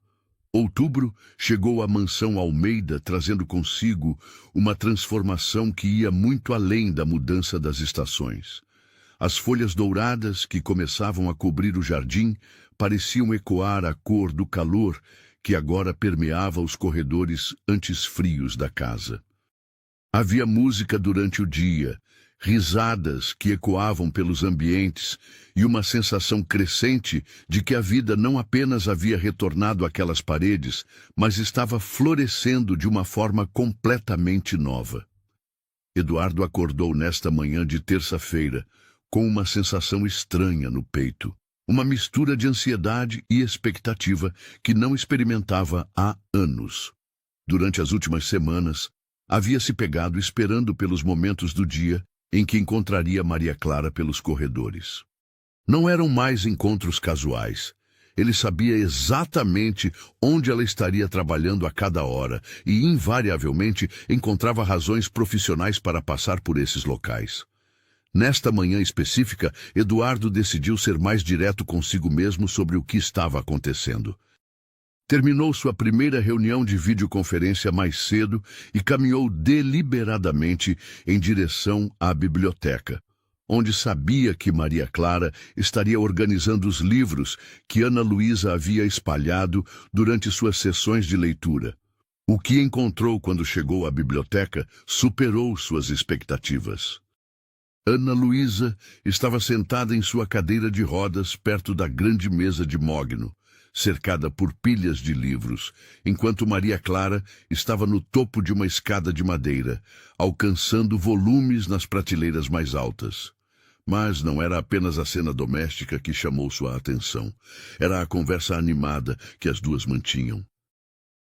Speaker 1: Outubro chegou à mansão Almeida trazendo consigo uma transformação que ia muito além da mudança das estações. As folhas douradas que começavam a cobrir o jardim pareciam ecoar a cor do calor que agora permeava os corredores antes frios da casa. Havia música durante o dia, risadas que ecoavam pelos ambientes e uma sensação crescente de que a vida não apenas havia retornado àquelas paredes, mas estava florescendo de uma forma completamente nova. Eduardo acordou nesta manhã de terça-feira com uma sensação estranha no peito, uma mistura de ansiedade e expectativa que não experimentava há anos. Durante as últimas semanas, havia se pegado esperando pelos momentos do dia em que encontraria Maria Clara pelos corredores. Não eram mais encontros casuais. Ele sabia exatamente onde ela estaria trabalhando a cada hora e, invariavelmente, encontrava razões profissionais para passar por esses locais. Nesta manhã específica, Eduardo decidiu ser mais direto consigo mesmo sobre o que estava acontecendo. Terminou sua primeira reunião de videoconferência mais cedo e caminhou deliberadamente em direção à biblioteca, onde sabia que Maria Clara estaria organizando os livros que Ana Luísa havia espalhado durante suas sessões de leitura. O que encontrou quando chegou à biblioteca superou suas expectativas. Ana Luísa estava sentada em sua cadeira de rodas perto da grande mesa de mogno, cercada por pilhas de livros, enquanto Maria Clara estava no topo de uma escada de madeira, alcançando volumes nas prateleiras mais altas. Mas não era apenas a cena doméstica que chamou sua atenção. Era a conversa animada que as duas mantinham.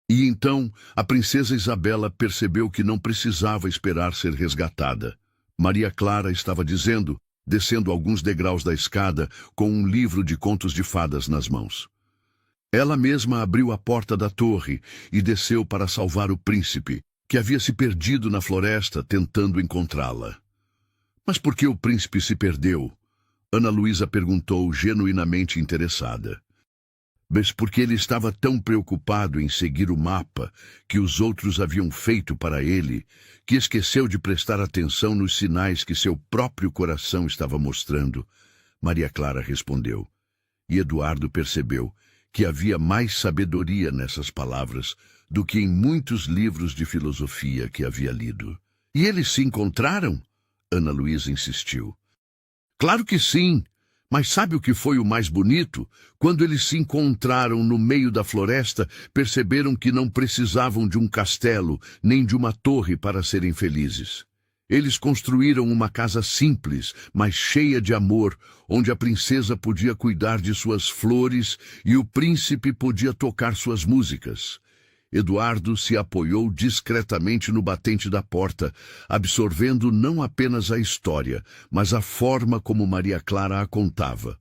Speaker 1: E então a princesa Isabela percebeu que não precisava esperar ser resgatada. Maria Clara estava dizendo, descendo alguns degraus da escada, com um livro de contos de fadas nas mãos. Ela mesma abriu a porta da torre e desceu para salvar o príncipe, que havia se perdido na floresta tentando encontrá-la. Mas por que o príncipe se perdeu? Ana Luísa perguntou, genuinamente interessada. Mas porque ele estava tão preocupado em seguir o mapa que os outros haviam feito para ele, que esqueceu de prestar atenção nos sinais que seu próprio coração estava mostrando. Maria Clara respondeu. E Eduardo percebeu que havia mais sabedoria nessas palavras do que em muitos livros de filosofia que havia lido. E eles se encontraram? Ana Luísa insistiu. Claro que sim, mas sabe o que foi o mais bonito? Quando eles se encontraram no meio da floresta, perceberam que não precisavam de um castelo, nem de uma torre para serem felizes. Eles construíram uma casa simples, mas cheia de amor, onde a princesa podia cuidar de suas flores e o príncipe podia tocar suas músicas. Eduardo se apoiou discretamente no batente da porta, absorvendo não apenas a história, mas a forma como Maria Clara a contava.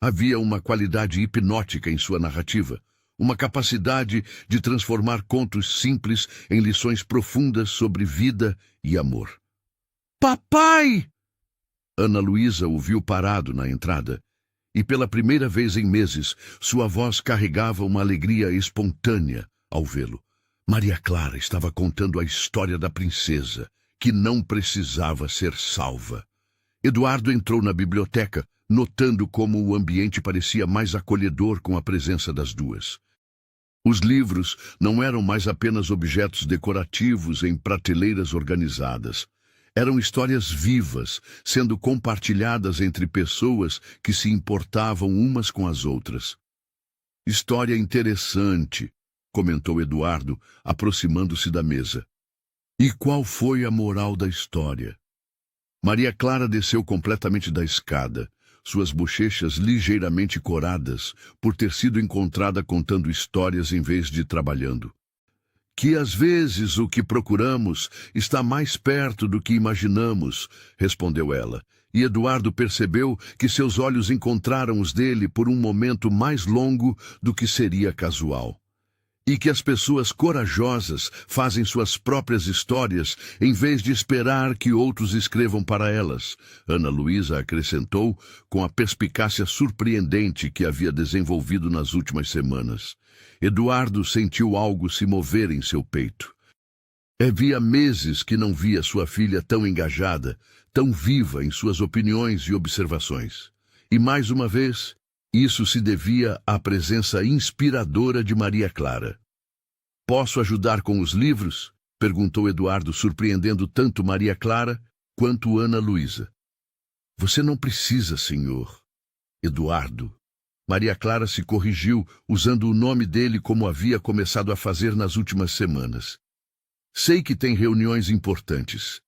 Speaker 1: Havia uma qualidade hipnótica em sua narrativa, uma capacidade de transformar contos simples em lições profundas sobre vida e amor. Papai! Ana Luísa o viu parado na entrada, e pela primeira vez em meses, sua voz carregava uma alegria espontânea ao vê-lo. Maria Clara estava contando a história da princesa, que não precisava ser salva. Eduardo entrou na biblioteca, notando como o ambiente parecia mais acolhedor com a presença das duas. Os livros não eram mais apenas objetos decorativos em prateleiras organizadas. Eram histórias vivas, sendo compartilhadas entre pessoas que se importavam umas com as outras. História interessante, comentou Eduardo, aproximando-se da mesa. E qual foi a moral da história? Maria Clara desceu completamente da escada, suas bochechas ligeiramente coradas por ter sido encontrada contando histórias em vez de trabalhando. Que às vezes o que procuramos está mais perto do que imaginamos, respondeu ela, e Eduardo percebeu que seus olhos encontraram os dele por um momento mais longo do que seria casual. E que as pessoas corajosas fazem suas próprias histórias em vez de esperar que outros escrevam para elas, Ana Luísa acrescentou com a perspicácia surpreendente que havia desenvolvido nas últimas semanas. Eduardo sentiu algo se mover em seu peito. Havia meses que não via sua filha tão engajada, tão viva em suas opiniões e observações. E mais uma vez, isso se devia à presença inspiradora de Maria Clara. Posso ajudar com os livros? Perguntou Eduardo, surpreendendo tanto Maria Clara quanto Ana Luísa. Você não precisa, senhor. Eduardo. Maria Clara se corrigiu, usando o nome dele como havia começado a fazer nas últimas semanas. Sei que tem reuniões importantes.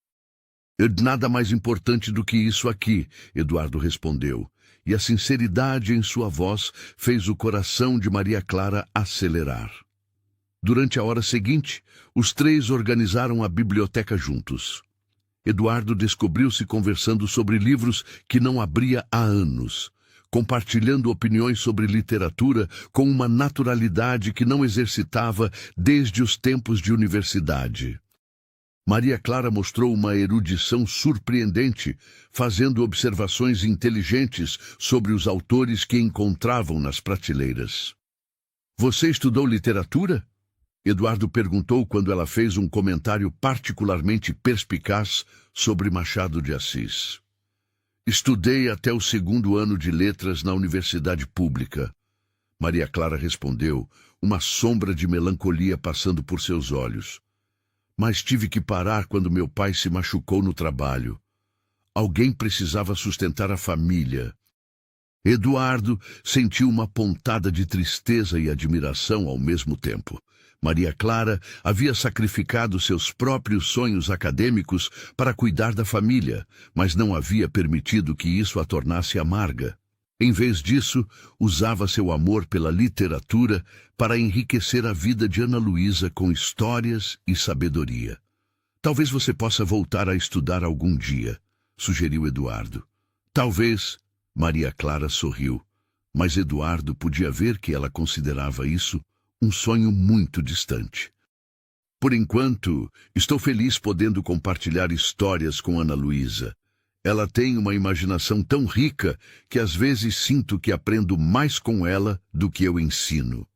Speaker 1: Nada mais importante do que isso aqui, Eduardo respondeu, e a sinceridade em sua voz fez o coração de Maria Clara acelerar. Durante a hora seguinte, os três organizaram a biblioteca juntos. Eduardo descobriu-se conversando sobre livros que não abria há anos, compartilhando opiniões sobre literatura com uma naturalidade que não exercitava desde os tempos de universidade. Maria Clara mostrou uma erudição surpreendente, fazendo observações inteligentes sobre os autores que encontravam nas prateleiras. Você estudou literatura? Eduardo perguntou quando ela fez um comentário particularmente perspicaz sobre Machado de Assis. Estudei até o 2º ano de letras na universidade pública. Maria Clara respondeu, uma sombra de melancolia passando por seus olhos. Mas tive que parar quando meu pai se machucou no trabalho. Alguém precisava sustentar a família. Eduardo sentiu uma pontada de tristeza e admiração ao mesmo tempo. Maria Clara havia sacrificado seus próprios sonhos acadêmicos para cuidar da família, mas não havia permitido que isso a tornasse amarga. Em vez disso, usava seu amor pela literatura para enriquecer a vida de Ana Luísa com histórias e sabedoria. Talvez você possa voltar a estudar algum dia, sugeriu Eduardo. Talvez, Maria Clara sorriu, mas Eduardo podia ver que ela considerava isso um sonho muito distante. Por enquanto, estou feliz podendo compartilhar histórias com Ana Luísa. Ela tem uma imaginação tão rica que às vezes sinto que aprendo mais com ela do que eu ensino.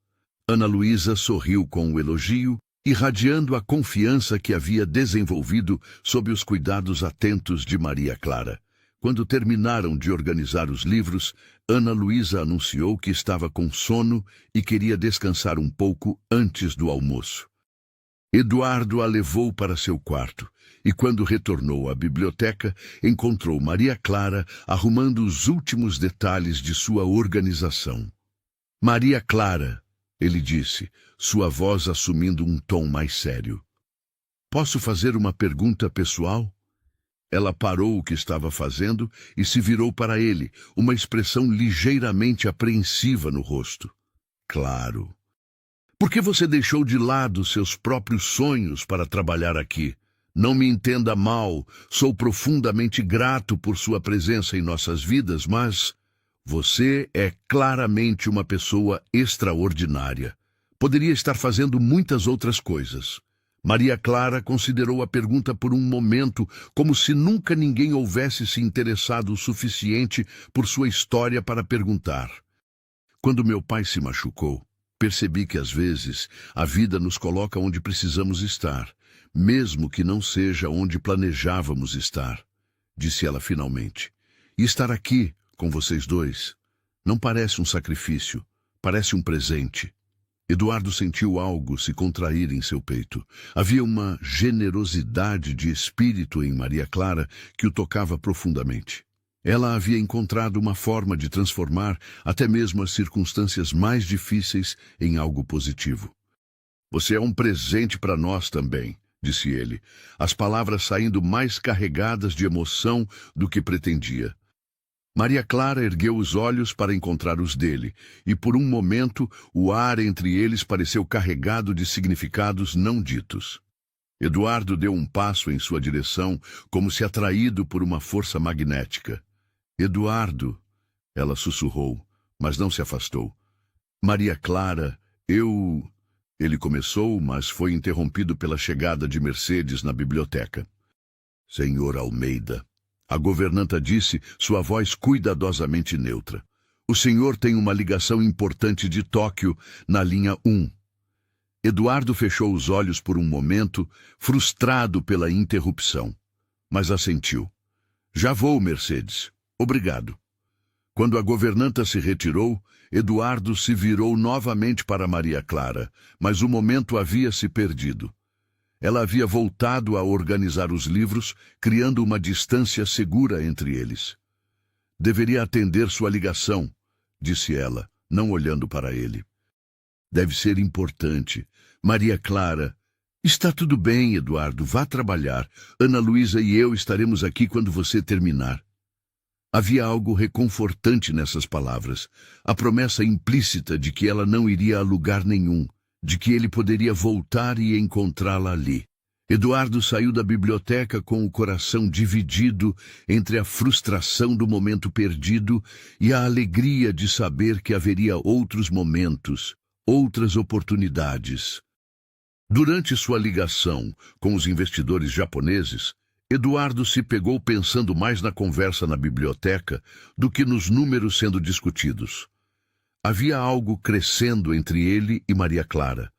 Speaker 1: Ana Luísa sorriu com o elogio, irradiando a confiança que havia desenvolvido sob os cuidados atentos de Maria Clara. Quando terminaram de organizar os livros, Ana Luísa anunciou que estava com sono e queria descansar um pouco antes do almoço. Eduardo a levou para seu quarto e, quando retornou à biblioteca, encontrou Maria Clara arrumando os últimos detalhes de sua organização. Maria Clara, ele disse, sua voz assumindo um tom mais sério. Posso fazer uma pergunta pessoal? Ela parou o que estava fazendo e se virou para ele, uma expressão ligeiramente apreensiva no rosto. Claro. Por que você deixou de lado seus próprios sonhos para trabalhar aqui? Não me entenda mal, sou profundamente grato por sua presença em nossas vidas, mas você é claramente uma pessoa extraordinária. Poderia estar fazendo muitas outras coisas. Maria Clara considerou a pergunta por um momento, como se nunca ninguém houvesse se interessado o suficiente por sua história para perguntar. Quando meu pai se machucou, percebi que às vezes a vida nos coloca onde precisamos estar, mesmo que não seja onde planejávamos estar, disse ela finalmente. E estar aqui, com vocês dois, não parece um sacrifício, parece um presente. Eduardo sentiu algo se contrair em seu peito. Havia uma generosidade de espírito em Maria Clara que o tocava profundamente. Ela havia encontrado uma forma de transformar até mesmo as circunstâncias mais difíceis em algo positivo. Você é um presente para nós também, disse ele, as palavras saindo mais carregadas de emoção do que pretendia. Maria Clara ergueu os olhos para encontrar os dele, e por um momento o ar entre eles pareceu carregado de significados não ditos. Eduardo deu um passo em sua direção, como se atraído por uma força magnética. Eduardo, ela sussurrou, mas não se afastou. Maria Clara, Ele começou, mas foi interrompido pela chegada de Mercedes na biblioteca. Senhor Almeida, a governanta disse, sua voz cuidadosamente neutra. O senhor tem uma ligação importante de Tóquio na linha 1. Eduardo fechou os olhos por um momento, frustrado pela interrupção, mas assentiu. Já vou, Mercedes. Obrigado. Quando a governanta se retirou, Eduardo se virou novamente para Maria Clara, mas o momento havia se perdido. Ela havia voltado a organizar os livros, criando uma distância segura entre eles. Deveria atender sua ligação, disse ela, não olhando para ele. Deve ser importante. Maria Clara. Está tudo bem, Eduardo, vá trabalhar. Ana Luísa e eu estaremos aqui quando você terminar. Havia algo reconfortante nessas palavras, a promessa implícita de que ela não iria a lugar nenhum, de que ele poderia voltar e encontrá-la ali. Eduardo saiu da biblioteca com o coração dividido entre a frustração do momento perdido e a alegria de saber que haveria outros momentos, outras oportunidades. Durante sua ligação com os investidores japoneses, Eduardo se pegou pensando mais na conversa na biblioteca do que nos números sendo discutidos. Havia algo crescendo entre ele e Maria Clara,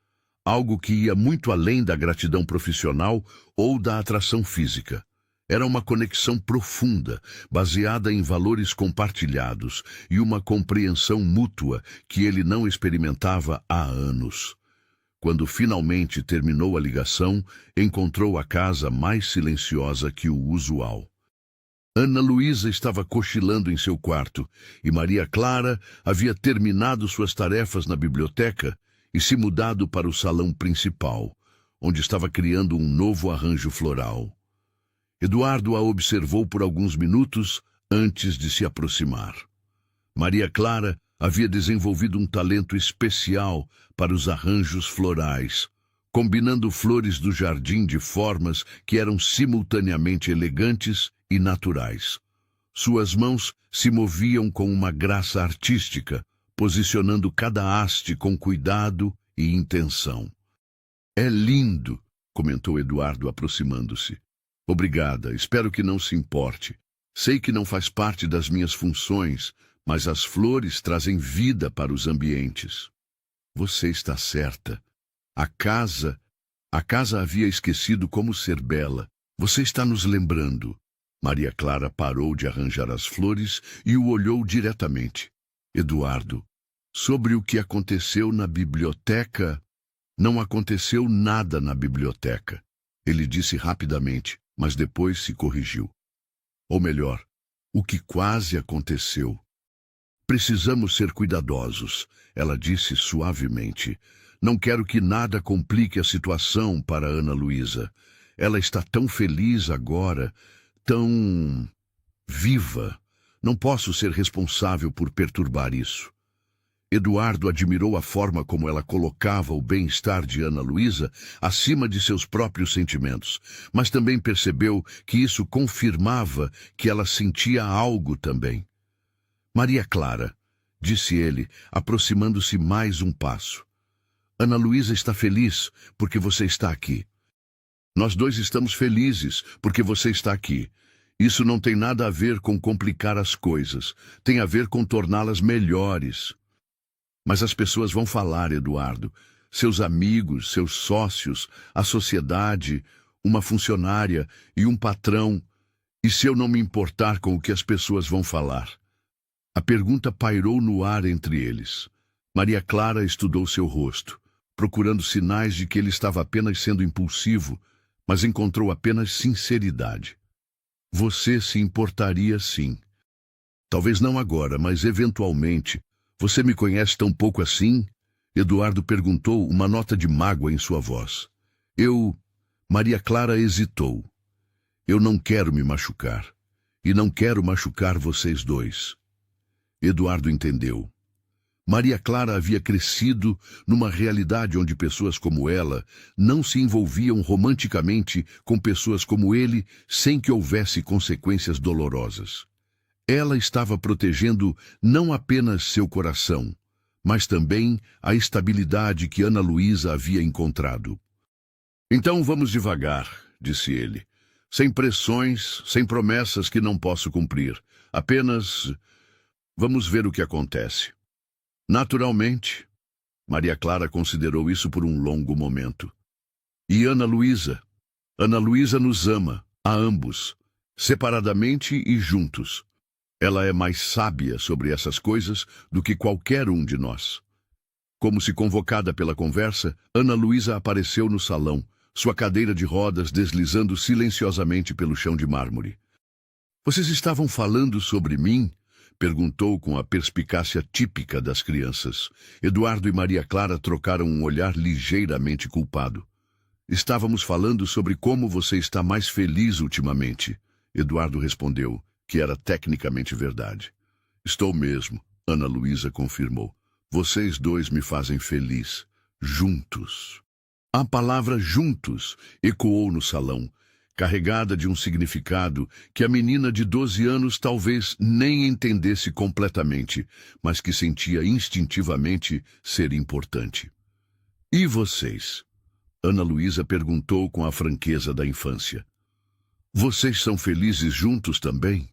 Speaker 1: algo que ia muito além da gratidão profissional ou da atração física. Era uma conexão profunda, baseada em valores compartilhados e uma compreensão mútua que ele não experimentava há anos. Quando finalmente terminou a ligação, encontrou a casa mais silenciosa que o usual. Ana Luísa estava cochilando em seu quarto e Maria Clara havia terminado suas tarefas na biblioteca e se mudado para o salão principal, onde estava criando um novo arranjo floral. Eduardo a observou por alguns minutos antes de se aproximar. Maria Clara havia desenvolvido um talento especial para os arranjos florais, combinando flores do jardim de formas que eram simultaneamente elegantes e naturais. Suas mãos se moviam com uma graça artística, posicionando cada haste com cuidado e intenção. É lindo, comentou Eduardo aproximando-se. Obrigada, espero que não se importe. Sei que não faz parte das minhas funções, mas as flores trazem vida para os ambientes. Você está certa. A casa havia esquecido como ser bela. Você está nos lembrando. Maria Clara parou de arranjar as flores e o olhou diretamente. Eduardo, sobre o que aconteceu na biblioteca, não aconteceu nada na biblioteca. Ele disse rapidamente, mas depois se corrigiu. Ou melhor, o que quase aconteceu. Precisamos ser cuidadosos, ela disse suavemente. Não quero que nada complique a situação para Ana Luísa. Ela está tão feliz agora, tão viva. Não posso ser responsável por perturbar isso. Eduardo admirou a forma como ela colocava o bem-estar de Ana Luísa acima de seus próprios sentimentos, mas também percebeu que isso confirmava que ela sentia algo também. Maria Clara, disse ele, aproximando-se mais um passo. Ana Luísa está feliz porque você está aqui. Nós dois estamos felizes porque você está aqui. Isso não tem nada a ver com complicar as coisas, tem a ver com torná-las melhores. Mas as pessoas vão falar, Eduardo. Seus amigos, seus sócios, a sociedade, uma funcionária e um patrão. E se eu não me importar com o que as pessoas vão falar? A pergunta pairou no ar entre eles. Maria Clara estudou seu rosto, procurando sinais de que ele estava apenas sendo impulsivo, mas encontrou apenas sinceridade. Você se importaria sim. Talvez não agora, mas eventualmente. Você me conhece tão pouco assim? Eduardo perguntou, uma nota de mágoa em sua voz. Maria Clara hesitou. Eu não quero me machucar. E não quero machucar vocês dois. Eduardo entendeu. Maria Clara havia crescido numa realidade onde pessoas como ela não se envolviam romanticamente com pessoas como ele sem que houvesse consequências dolorosas. Ela estava protegendo não apenas seu coração, mas também a estabilidade que Ana Luísa havia encontrado. Então vamos devagar, disse ele, sem pressões, sem promessas que não posso cumprir. Apenas vamos ver o que acontece. Naturalmente, Maria Clara considerou isso por um longo momento. E Ana Luísa? Ana Luísa nos ama, a ambos, separadamente e juntos. Ela é mais sábia sobre essas coisas do que qualquer um de nós. Como se convocada pela conversa, Ana Luísa apareceu no salão, sua cadeira de rodas deslizando silenciosamente pelo chão de mármore. Vocês estavam falando sobre mim? Perguntou com a perspicácia típica das crianças. Eduardo e Maria Clara trocaram um olhar ligeiramente culpado. Estávamos falando sobre como você está mais feliz ultimamente. Eduardo respondeu, que era tecnicamente verdade. Estou mesmo, Ana Luísa confirmou. Vocês dois me fazem feliz. Juntos. A palavra juntos ecoou no salão, carregada de um significado que a menina de 12 anos talvez nem entendesse completamente, mas que sentia instintivamente ser importante. E vocês? Ana Luísa perguntou com a franqueza da infância. Vocês são felizes juntos também?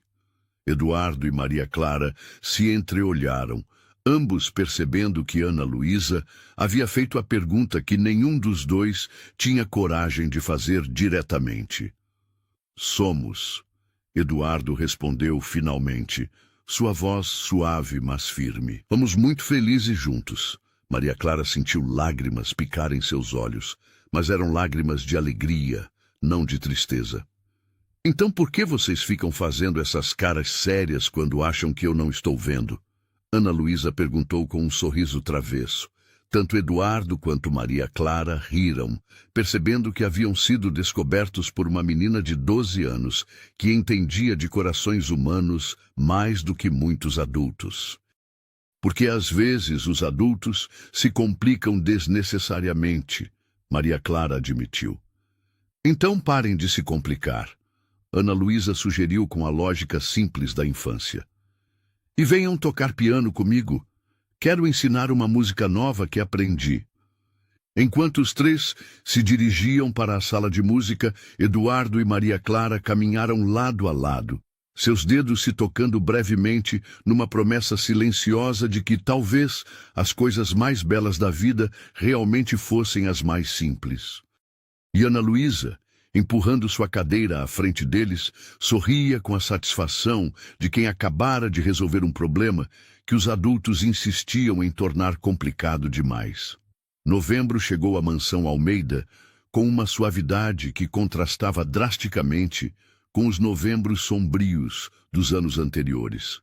Speaker 1: Eduardo e Maria Clara se entreolharam, ambos percebendo que Ana Luísa havia feito a pergunta que nenhum dos dois tinha coragem de fazer diretamente. Somos, Eduardo respondeu finalmente, sua voz suave, mas firme. Fomos muito felizes juntos. Maria Clara sentiu lágrimas picar em seus olhos, mas eram lágrimas de alegria, não de tristeza. Então por que vocês ficam fazendo essas caras sérias quando acham que eu não estou vendo? Ana Luísa perguntou com um sorriso travesso. Tanto Eduardo quanto Maria Clara riram, percebendo que haviam sido descobertos por uma menina de 12 anos que entendia de corações humanos mais do que muitos adultos. Porque às vezes os adultos se complicam desnecessariamente, Maria Clara admitiu. Então parem de se complicar, Ana Luísa sugeriu com a lógica simples da infância. E venham tocar piano comigo. Quero ensinar uma música nova que aprendi. Enquanto os três se dirigiam para a sala de música, Eduardo e Maria Clara caminharam lado a lado, seus dedos se tocando brevemente numa promessa silenciosa de que talvez as coisas mais belas da vida realmente fossem as mais simples. E Ana Luísa, empurrando sua cadeira à frente deles, sorria com a satisfação de quem acabara de resolver um problema que os adultos insistiam em tornar complicado demais. Novembro chegou à mansão Almeida com uma suavidade que contrastava drasticamente com os novembros sombrios dos anos anteriores.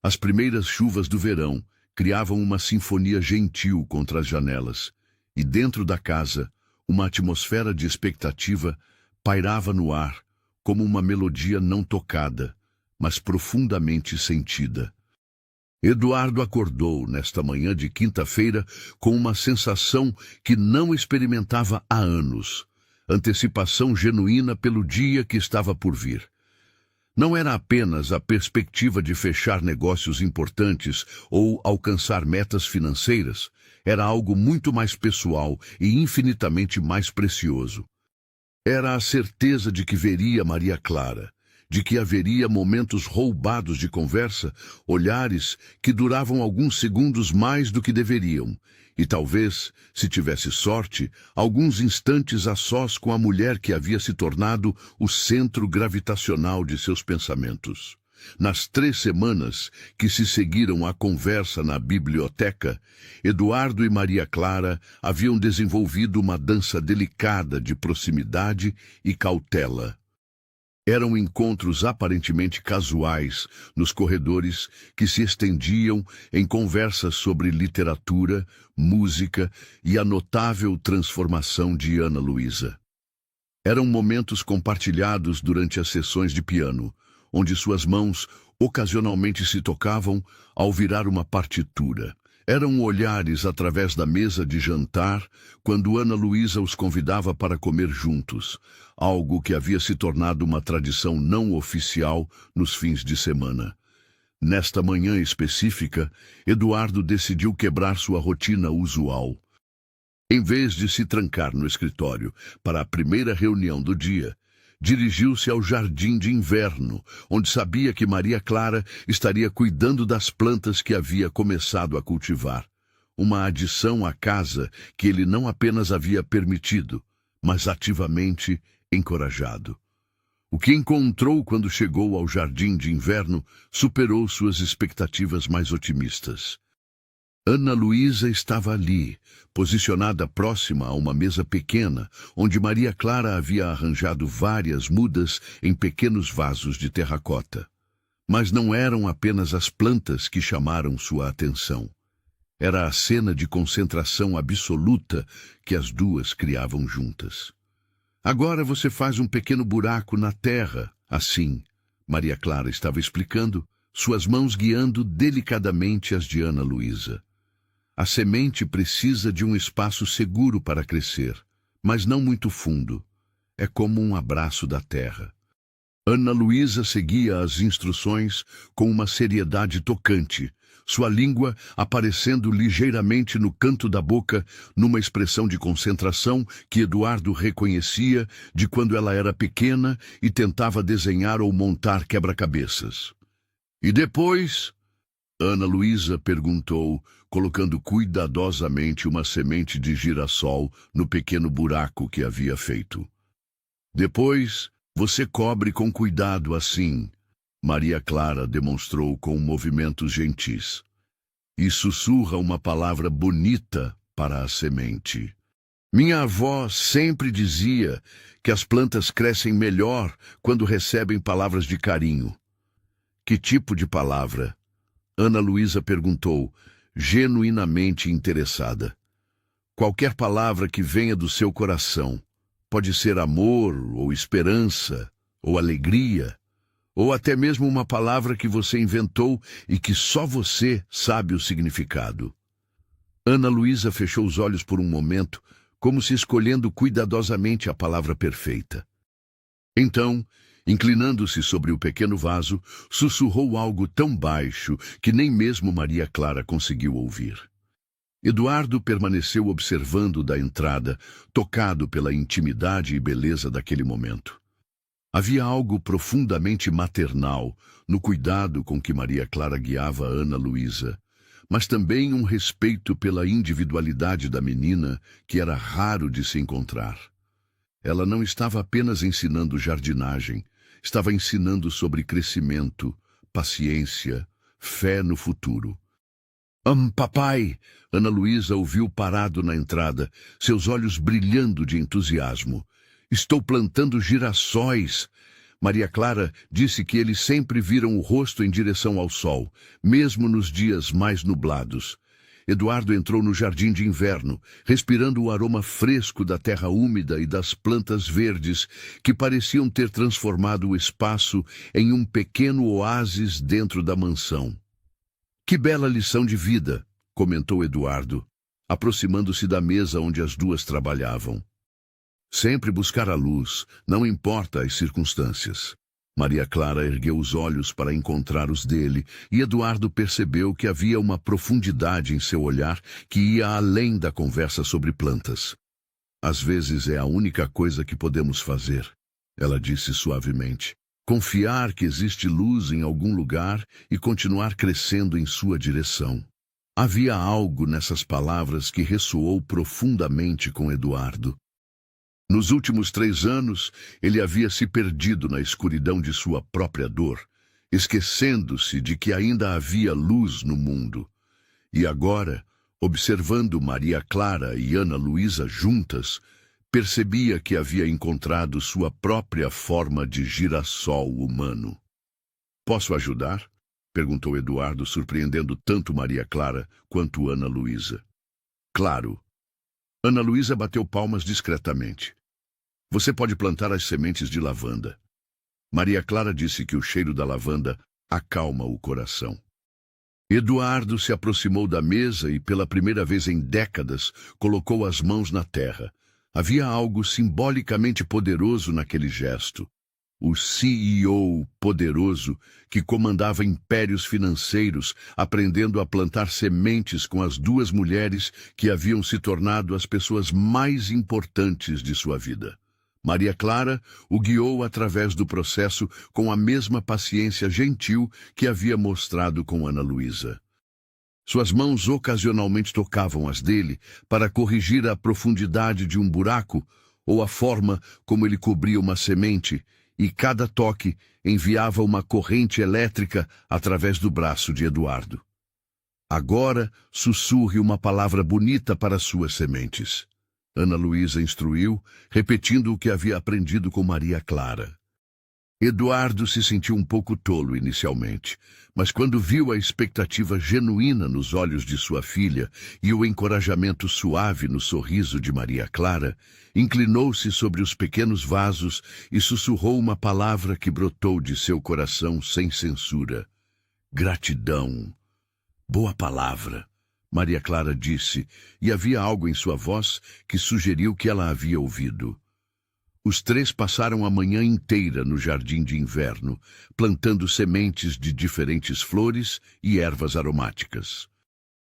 Speaker 1: As primeiras chuvas do verão criavam uma sinfonia gentil contra as janelas, e dentro da casa, uma atmosfera de expectativa pairava no ar como uma melodia não tocada, mas profundamente sentida. Eduardo acordou nesta manhã de quinta-feira com uma sensação que não experimentava há anos, antecipação genuína pelo dia que estava por vir. Não era apenas a perspectiva de fechar negócios importantes ou alcançar metas financeiras, era algo muito mais pessoal e infinitamente mais precioso. Era a certeza de que veria Maria Clara, de que haveria momentos roubados de conversa, olhares que duravam alguns segundos mais do que deveriam, e talvez, se tivesse sorte, alguns instantes a sós com a mulher que havia se tornado o centro gravitacional de seus pensamentos. Nas 3 semanas que se seguiram à conversa na biblioteca, Eduardo e Maria Clara haviam desenvolvido uma dança delicada de proximidade e cautela. Eram encontros aparentemente casuais nos corredores que se estendiam em conversas sobre literatura, música e a notável transformação de Ana Luísa. Eram momentos compartilhados durante as sessões de piano, onde suas mãos ocasionalmente se tocavam ao virar uma partitura. Eram olhares através da mesa de jantar, quando Ana Luísa os convidava para comer juntos, algo que havia se tornado uma tradição não oficial nos fins de semana. Nesta manhã específica, Eduardo decidiu quebrar sua rotina usual. Em vez de se trancar no escritório para a primeira reunião do dia, dirigiu-se ao jardim de inverno, onde sabia que Maria Clara estaria cuidando das plantas que havia começado a cultivar. Uma adição à casa que ele não apenas havia permitido, mas ativamente encorajado. O que encontrou quando chegou ao jardim de inverno superou suas expectativas mais otimistas. Ana Luísa estava ali, posicionada próxima a uma mesa pequena, onde Maria Clara havia arranjado várias mudas em pequenos vasos de terracota. Mas não eram apenas as plantas que chamaram sua atenção. Era a cena de concentração absoluta que as duas criavam juntas. Agora você faz um pequeno buraco na terra, assim, Maria Clara estava explicando, suas mãos guiando delicadamente as de Ana Luísa. A semente precisa de um espaço seguro para crescer, mas não muito fundo. É como um abraço da terra. Ana Luísa seguia as instruções com uma seriedade tocante, sua língua aparecendo ligeiramente no canto da boca, numa expressão de concentração que Eduardo reconhecia de quando ela era pequena e tentava desenhar ou montar quebra-cabeças. E depois, Ana Luísa perguntou, colocando cuidadosamente uma semente de girassol no pequeno buraco que havia feito. Depois, você cobre com cuidado assim, Maria Clara demonstrou com movimentos gentis. E sussurra uma palavra bonita para a semente. Minha avó sempre dizia que as plantas crescem melhor quando recebem palavras de carinho. Que tipo de palavra? Ana Luísa perguntou, genuinamente interessada. Qualquer palavra que venha do seu coração. Pode ser amor, ou esperança, ou alegria, ou até mesmo uma palavra que você inventou e que só você sabe o significado. Ana Luísa fechou os olhos por um momento, como se escolhendo cuidadosamente a palavra perfeita. Então, inclinando-se sobre o pequeno vaso, sussurrou algo tão baixo que nem mesmo Maria Clara conseguiu ouvir. Eduardo permaneceu observando da entrada, tocado pela intimidade e beleza daquele momento. Havia algo profundamente maternal no cuidado com que Maria Clara guiava Ana Luísa, mas também um respeito pela individualidade da menina que era raro de se encontrar. Ela não estava apenas ensinando jardinagem, estava ensinando sobre crescimento, paciência, fé no futuro. Papai! Ana Luísa ouviu parado na entrada, seus olhos brilhando de entusiasmo. Estou plantando girassóis. Maria Clara disse que eles sempre viram o rosto em direção ao sol, mesmo nos dias mais nublados. Eduardo entrou no jardim de inverno, respirando o aroma fresco da terra úmida e das plantas verdes que pareciam ter transformado o espaço em um pequeno oásis dentro da mansão. Que bela lição de vida, comentou Eduardo, aproximando-se da mesa onde as duas trabalhavam. Sempre buscar a luz, não importa as circunstâncias. Maria Clara ergueu os olhos para encontrar os dele, e Eduardo percebeu que havia uma profundidade em seu olhar que ia além da conversa sobre plantas. Às vezes é a única coisa que podemos fazer, ela disse suavemente. Confiar que existe luz em algum lugar e continuar crescendo em sua direção. Havia algo nessas palavras que ressoou profundamente com Eduardo. Nos últimos 3 anos, ele havia se perdido na escuridão de sua própria dor, esquecendo-se de que ainda havia luz no mundo. E agora, observando Maria Clara e Ana Luísa juntas, percebia que havia encontrado sua própria forma de girassol humano. Posso ajudar? Perguntou Eduardo, surpreendendo tanto Maria Clara quanto Ana Luísa. Claro. Ana Luísa bateu palmas discretamente. Você pode plantar as sementes de lavanda. Maria Clara disse que o cheiro da lavanda acalma o coração. Eduardo se aproximou da mesa e, pela primeira vez em décadas, colocou as mãos na terra. Havia algo simbolicamente poderoso naquele gesto. O CEO poderoso que comandava impérios financeiros, aprendendo a plantar sementes com as 2 mulheres que haviam se tornado as pessoas mais importantes de sua vida. Maria Clara o guiou através do processo com a mesma paciência gentil que havia mostrado com Ana Luísa. Suas mãos ocasionalmente tocavam as dele para corrigir a profundidade de um buraco ou a forma como ele cobria uma semente, e cada toque enviava uma corrente elétrica através do braço de Eduardo. Agora, sussurre uma palavra bonita para suas sementes. Ana Luísa instruiu, repetindo o que havia aprendido com Maria Clara. Eduardo se sentiu um pouco tolo inicialmente, mas quando viu a expectativa genuína nos olhos de sua filha e o encorajamento suave no sorriso de Maria Clara, inclinou-se sobre os pequenos vasos e sussurrou uma palavra que brotou de seu coração sem censura. Gratidão. Boa palavra, Maria Clara disse, e havia algo em sua voz que sugeriu que ela havia ouvido. Os três passaram a manhã inteira no jardim de inverno, plantando sementes de diferentes flores e ervas aromáticas.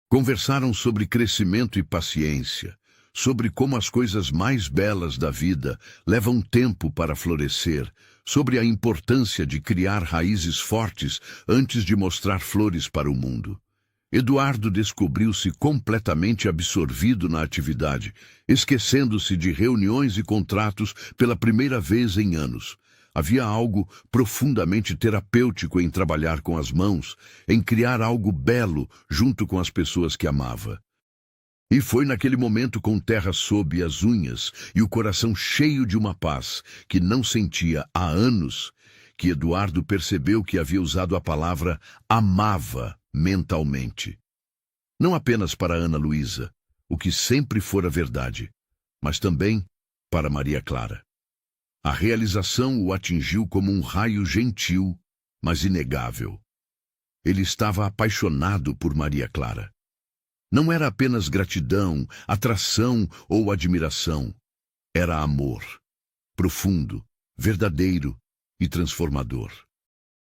Speaker 1: Conversaram sobre crescimento e paciência, sobre como as coisas mais belas da vida levam tempo para florescer, sobre a importância de criar raízes fortes antes de mostrar flores para o mundo. Eduardo descobriu-se completamente absorvido na atividade, esquecendo-se de reuniões e contratos pela primeira vez em anos. Havia algo profundamente terapêutico em trabalhar com as mãos, em criar algo belo junto com as pessoas que amava. E foi naquele momento, com terra sob as unhas e o coração cheio de uma paz que não sentia há anos, que Eduardo percebeu que havia usado a palavra amava mentalmente. Não apenas para Ana Luísa, o que sempre fora verdade, mas também para Maria Clara. A realização o atingiu como um raio gentil, mas inegável. Ele estava apaixonado por Maria Clara. Não era apenas gratidão, atração ou admiração. Era amor, profundo, verdadeiro e transformador.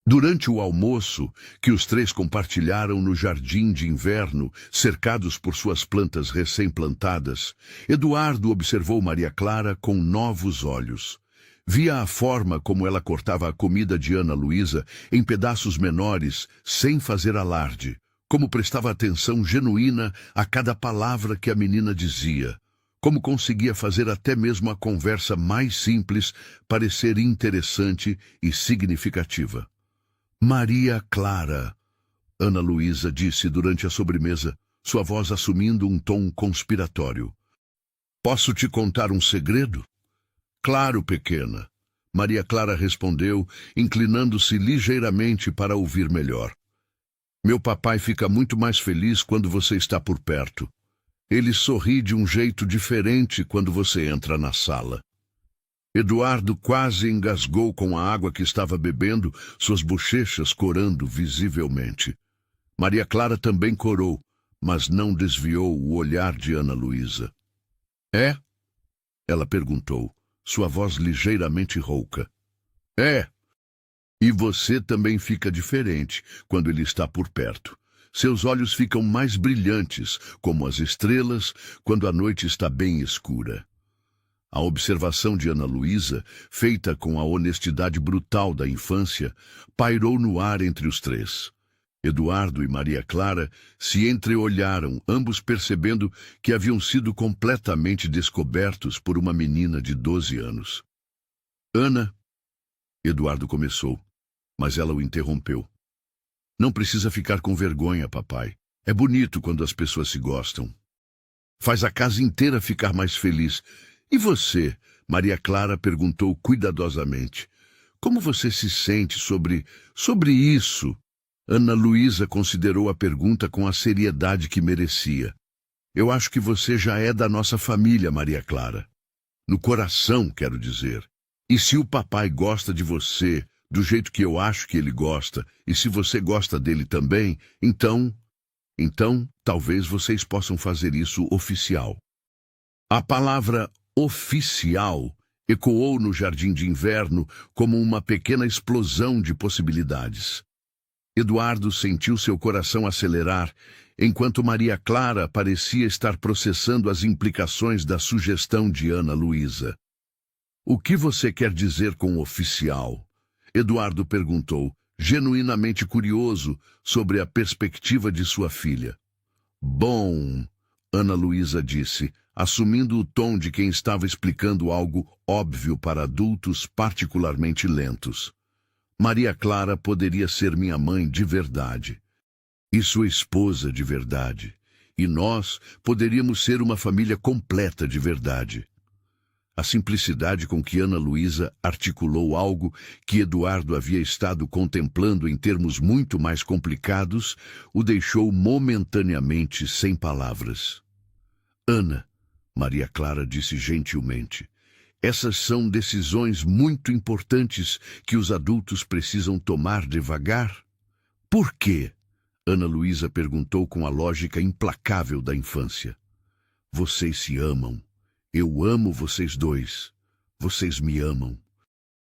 Speaker 1: Durante o almoço, que os três compartilharam no jardim de inverno, cercados por suas plantas recém-plantadas, Eduardo observou Maria Clara com novos olhos. Via a forma como ela cortava a comida de Ana Luísa em pedaços menores, sem fazer alarde, como prestava atenção genuína a cada palavra que a menina dizia, como conseguia fazer até mesmo a conversa mais simples parecer interessante e significativa. Maria Clara, Ana Luísa disse durante a sobremesa, sua voz assumindo um tom conspiratório. Posso te contar um segredo? Claro, pequena. Maria Clara respondeu, inclinando-se ligeiramente para ouvir melhor. Meu papai fica muito mais feliz quando você está por perto. Ele sorri de um jeito diferente quando você entra na sala. Eduardo quase engasgou com a água que estava bebendo, suas bochechas corando visivelmente. Maria Clara também corou, mas não desviou o olhar de Ana Luísa. É? Ela perguntou, sua voz ligeiramente rouca. É. E você também fica diferente quando ele está por perto. Seus olhos ficam mais brilhantes, como as estrelas, quando a noite está bem escura. A observação de Ana Luísa, feita com a honestidade brutal da infância, pairou no ar entre os três. Eduardo e Maria Clara se entreolharam, ambos percebendo que haviam sido completamente descobertos por uma menina de 12 anos. Ana, Eduardo começou, mas ela o interrompeu. Não precisa ficar com vergonha, papai. É bonito quando as pessoas se gostam. Faz a casa inteira ficar mais feliz. E você? Maria Clara perguntou cuidadosamente. Como você se sente sobre isso? Ana Luísa considerou a pergunta com a seriedade que merecia. Eu acho que você já é da nossa família, Maria Clara. No coração, quero dizer. E se o papai gosta de você, do jeito que eu acho que ele gosta, e se você gosta dele também, então, talvez vocês possam fazer isso oficial. A palavra oficial ecoou no jardim de inverno como uma pequena explosão de possibilidades. Eduardo sentiu seu coração acelerar, enquanto Maria Clara parecia estar processando as implicações da sugestão de Ana Luísa. O que você quer dizer com oficial? Eduardo perguntou, genuinamente curioso sobre a perspectiva de sua filha. Bom, Ana Luísa disse, assumindo o tom de quem estava explicando algo óbvio para adultos particularmente lentos. Maria Clara poderia ser minha mãe de verdade. e sua esposa de verdade. E nós poderíamos ser uma família completa de verdade. A simplicidade com que Ana Luísa articulou algo que Eduardo havia estado contemplando em termos muito mais complicados o deixou momentaneamente sem palavras. Ana, Maria Clara disse gentilmente, essas são decisões muito importantes que os adultos precisam tomar devagar. Por quê? Ana Luísa perguntou com a lógica implacável da infância. Vocês se amam. Eu amo vocês dois. Vocês me amam.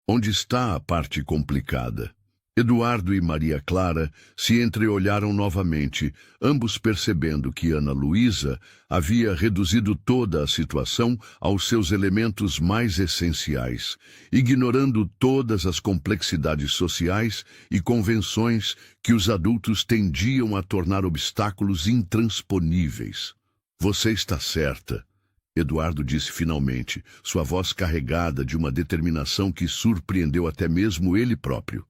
Speaker 1: Onde está a parte complicada? Eduardo e Maria Clara se entreolharam novamente, ambos percebendo que Ana Luísa havia reduzido toda a situação aos seus elementos mais essenciais, ignorando todas as complexidades sociais e convenções que os adultos tendiam a tornar obstáculos intransponíveis. Você está certa, Eduardo disse finalmente, sua voz carregada de uma determinação que surpreendeu até mesmo ele próprio.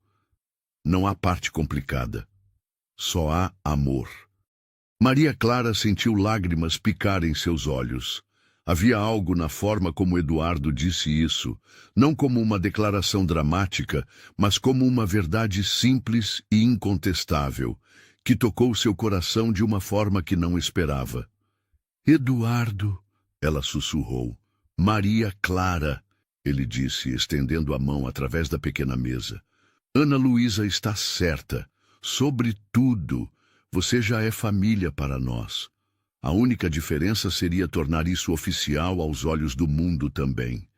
Speaker 1: Não há parte complicada. Só há amor. Maria Clara sentiu lágrimas picar em seus olhos. Havia algo na forma como Eduardo disse isso, não como uma declaração dramática, mas como uma verdade simples e incontestável, que tocou seu coração de uma forma que não esperava. Eduardo, ela sussurrou. Maria Clara, ele disse, estendendo a mão através da pequena mesa. Ana Luísa está certa. Sobretudo, você já é família para nós. A única diferença seria tornar isso oficial aos olhos do mundo também.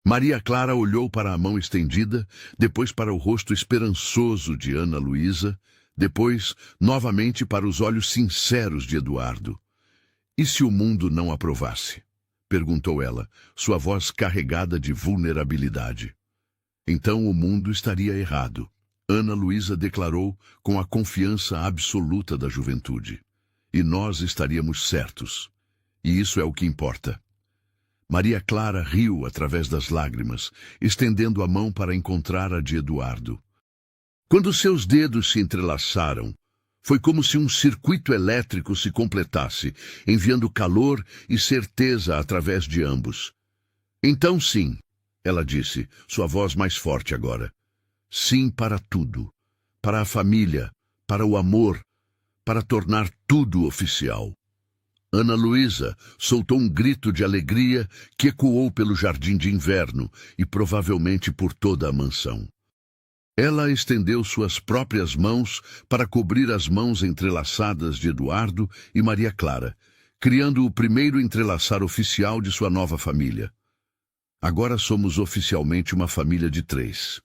Speaker 1: Maria Clara olhou para a mão estendida, depois para o rosto esperançoso de Ana Luísa, depois, novamente, para os olhos sinceros de Eduardo. E se o mundo não aprovasse? Perguntou ela, sua voz carregada de vulnerabilidade. Então o mundo estaria errado. Ana Luísa declarou com a confiança absoluta da juventude. E nós estaríamos certos. E isso é o que importa. Maria Clara riu através das lágrimas, estendendo a mão para encontrar a de Eduardo. Quando seus dedos se entrelaçaram, foi como se um circuito elétrico se completasse, enviando calor e certeza através de ambos. Então sim, ela disse, sua voz mais forte agora. Sim para tudo. Para a família, para o amor, para tornar tudo oficial. Ana Luísa soltou um grito de alegria que ecoou pelo jardim de inverno e provavelmente por toda a mansão. Ela estendeu suas próprias mãos para cobrir as mãos entrelaçadas de Eduardo e Maria Clara, criando o primeiro entrelaçar oficial de sua nova família. Agora somos oficialmente uma família de 3,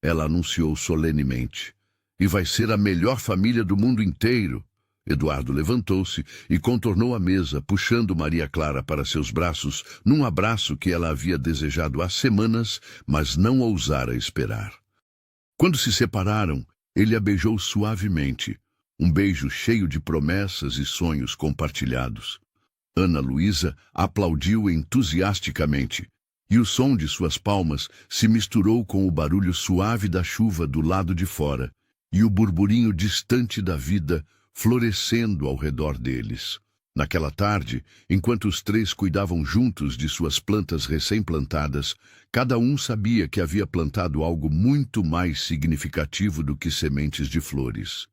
Speaker 1: ela anunciou solenemente. E vai ser a melhor família do mundo inteiro. Eduardo levantou-se e contornou a mesa, puxando Maria Clara para seus braços, num abraço que ela havia desejado há semanas, mas não ousara esperar. Quando se separaram, ele a beijou suavemente, um beijo cheio de promessas e sonhos compartilhados. Ana Luísa aplaudiu entusiasticamente, e o som de suas palmas se misturou com o barulho suave da chuva do lado de fora, e o burburinho distante da vida florescendo ao redor deles. Naquela tarde, enquanto os 3 cuidavam juntos de suas plantas recém-plantadas, cada um sabia que havia plantado algo muito mais significativo do que sementes de flores.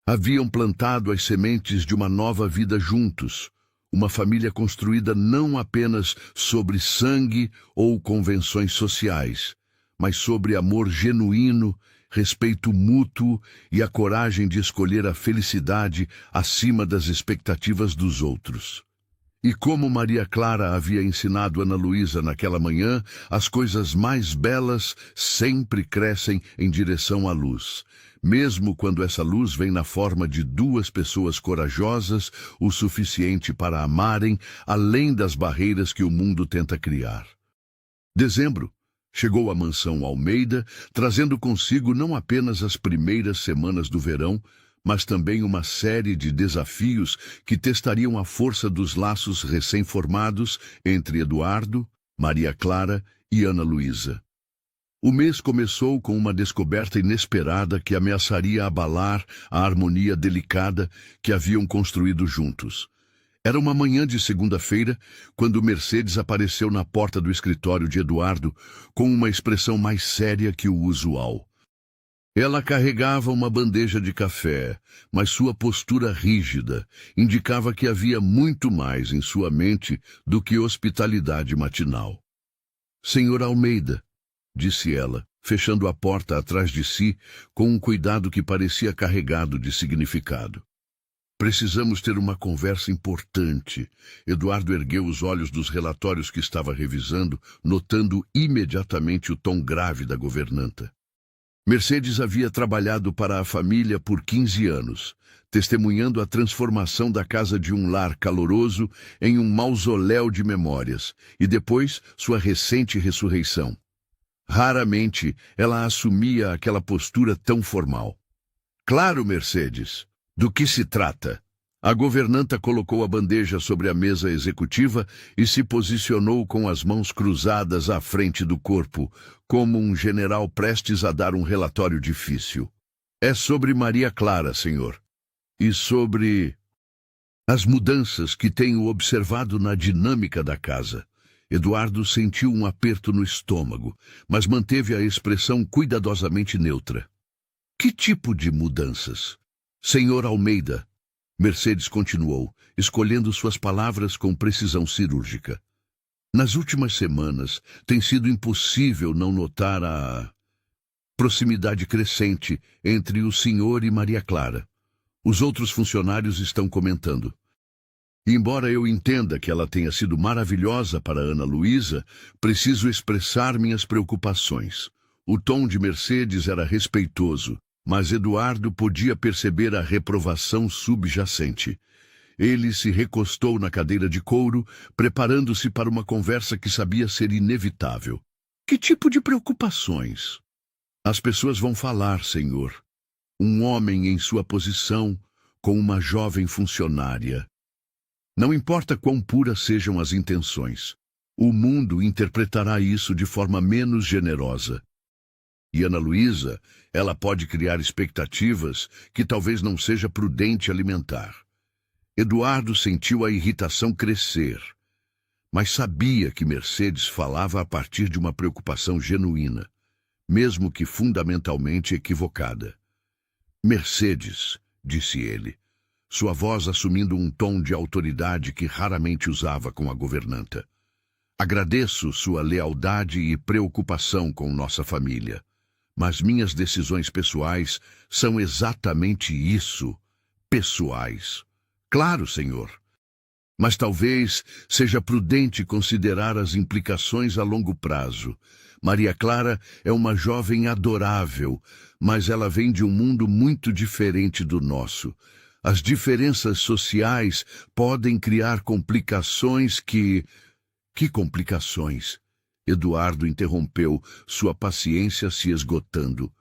Speaker 1: Haviam plantado as sementes de uma nova vida juntos, uma família construída não apenas sobre sangue ou convenções sociais, mas sobre amor genuíno, respeito mútuo e a coragem de escolher a felicidade acima das expectativas dos outros. E como Maria Clara havia ensinado Ana Luísa naquela manhã, as coisas mais belas sempre crescem em direção à luz, mesmo quando essa luz vem na forma de 2 pessoas corajosas o suficiente para amarem além das barreiras que o mundo tenta criar. Dezembro. Chegou à mansão Almeida, trazendo consigo não apenas as primeiras semanas do verão, mas também uma série de desafios que testariam a força dos laços recém-formados entre Eduardo, Maria Clara e Ana Luísa. O mês começou com uma descoberta inesperada que ameaçaria abalar a harmonia delicada que haviam construído juntos. Era uma manhã de segunda-feira, quando Mercedes apareceu na porta do escritório de Eduardo com uma expressão mais séria que o usual. Ela carregava uma bandeja de café, mas sua postura rígida indicava que havia muito mais em sua mente do que hospitalidade matinal. Senhor Almeida, disse ela, fechando a porta atrás de si com um cuidado que parecia carregado de significado. Precisamos ter uma conversa importante. Eduardo ergueu os olhos dos relatórios que estava revisando, notando imediatamente o tom grave da governanta. Mercedes havia trabalhado para a família por 15 anos, testemunhando a transformação da casa de um lar caloroso em um mausoléu de memórias, e depois sua recente ressurreição. Raramente ela assumia aquela postura tão formal. Claro, Mercedes. Do que se trata? A governanta colocou a bandeja sobre a mesa executiva e se posicionou com as mãos cruzadas à frente do corpo, como um general prestes a dar um relatório difícil. É sobre Maria Clara, senhor. E sobre as mudanças que tenho observado na dinâmica da casa. Eduardo sentiu um aperto no estômago, mas manteve a expressão cuidadosamente neutra. Que tipo de mudanças? Senhor Almeida, Mercedes continuou, escolhendo suas palavras com precisão cirúrgica. Nas últimas semanas, tem sido impossível não notar a proximidade crescente entre o senhor e Maria Clara. Os outros funcionários estão comentando. Embora eu entenda que ela tenha sido maravilhosa para Ana Luísa, preciso expressar minhas preocupações. O tom de Mercedes era respeitoso, mas Eduardo podia perceber a reprovação subjacente. Ele se recostou na cadeira de couro, preparando-se para uma conversa que sabia ser inevitável. Que tipo de preocupações? As pessoas vão falar, senhor. Um homem em sua posição, com uma jovem funcionária. Não importa quão puras sejam as intenções, o mundo interpretará isso de forma menos generosa. E Ana Luísa, ela pode criar expectativas que talvez não seja prudente alimentar. Eduardo sentiu a irritação crescer, mas sabia que Mercedes falava a partir de uma preocupação genuína, mesmo que fundamentalmente equivocada. Mercedes, disse ele, sua voz assumindo um tom de autoridade que raramente usava com a governanta. Agradeço sua lealdade e preocupação com nossa família. Mas minhas decisões pessoais são exatamente isso, pessoais. Claro, senhor. Mas talvez seja prudente considerar as implicações a longo prazo. Maria Clara é uma jovem adorável, mas ela vem de um mundo muito diferente do nosso. As diferenças sociais podem criar complicações que... Que complicações? Eduardo interrompeu, sua paciência se esgotando.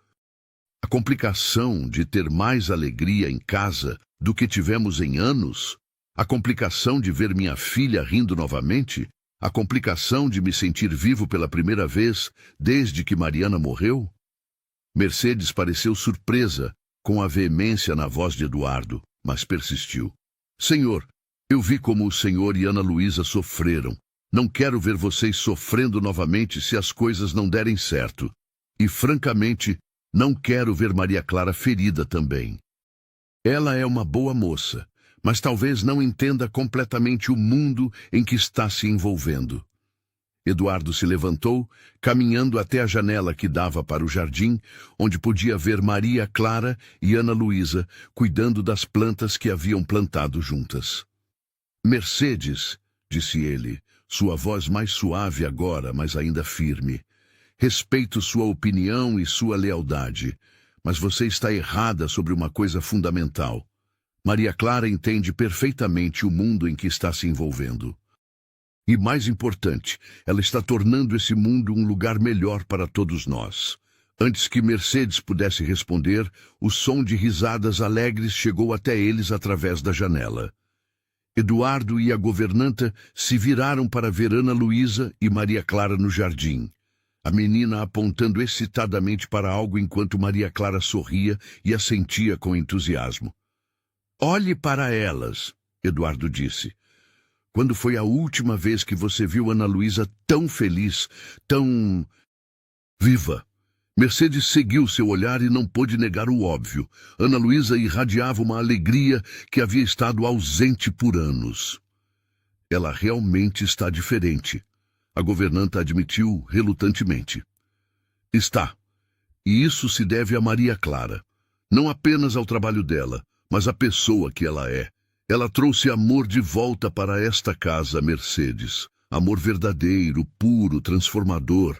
Speaker 1: A complicação de ter mais alegria em casa do que tivemos em anos? A complicação de ver minha filha rindo novamente? A complicação de me sentir vivo pela primeira vez desde que Mariana morreu? Mercedes pareceu surpresa com a veemência na voz de Eduardo, mas persistiu. Senhor, eu vi como o senhor e Ana Luísa sofreram. Não quero ver vocês sofrendo novamente se as coisas não derem certo. E, francamente, não quero ver Maria Clara ferida também. Ela é uma boa moça, mas talvez não entenda completamente o mundo em que está se envolvendo. Eduardo se levantou, caminhando até a janela que dava para o jardim, onde podia ver Maria Clara e Ana Luísa cuidando das plantas que haviam plantado juntas. Mercedes, disse ele, sua voz mais suave agora, mas ainda firme. Respeito sua opinião e sua lealdade, mas você está errada sobre uma coisa fundamental. Maria Clara entende perfeitamente o mundo em que está se envolvendo. E mais importante, ela está tornando esse mundo um lugar melhor para todos nós. Antes que Mercedes pudesse responder, o som de risadas alegres chegou até eles através da janela. Eduardo e a governanta se viraram para ver Ana Luísa e Maria Clara no jardim. a menina apontando excitadamente para algo enquanto Maria Clara sorria e assentia com entusiasmo. Olhe para elas, Eduardo disse. Quando foi a última vez que você viu Ana Luísa tão feliz, tão viva? Mercedes seguiu seu olhar e não pôde negar o óbvio. Ana Luísa irradiava uma alegria que havia estado ausente por anos. Ela realmente está diferente, a governanta admitiu relutantemente. Está. E isso se deve a Maria Clara. Não apenas ao trabalho dela, mas à pessoa que ela é. Ela trouxe amor de volta para esta casa, Mercedes. Amor verdadeiro, puro, transformador.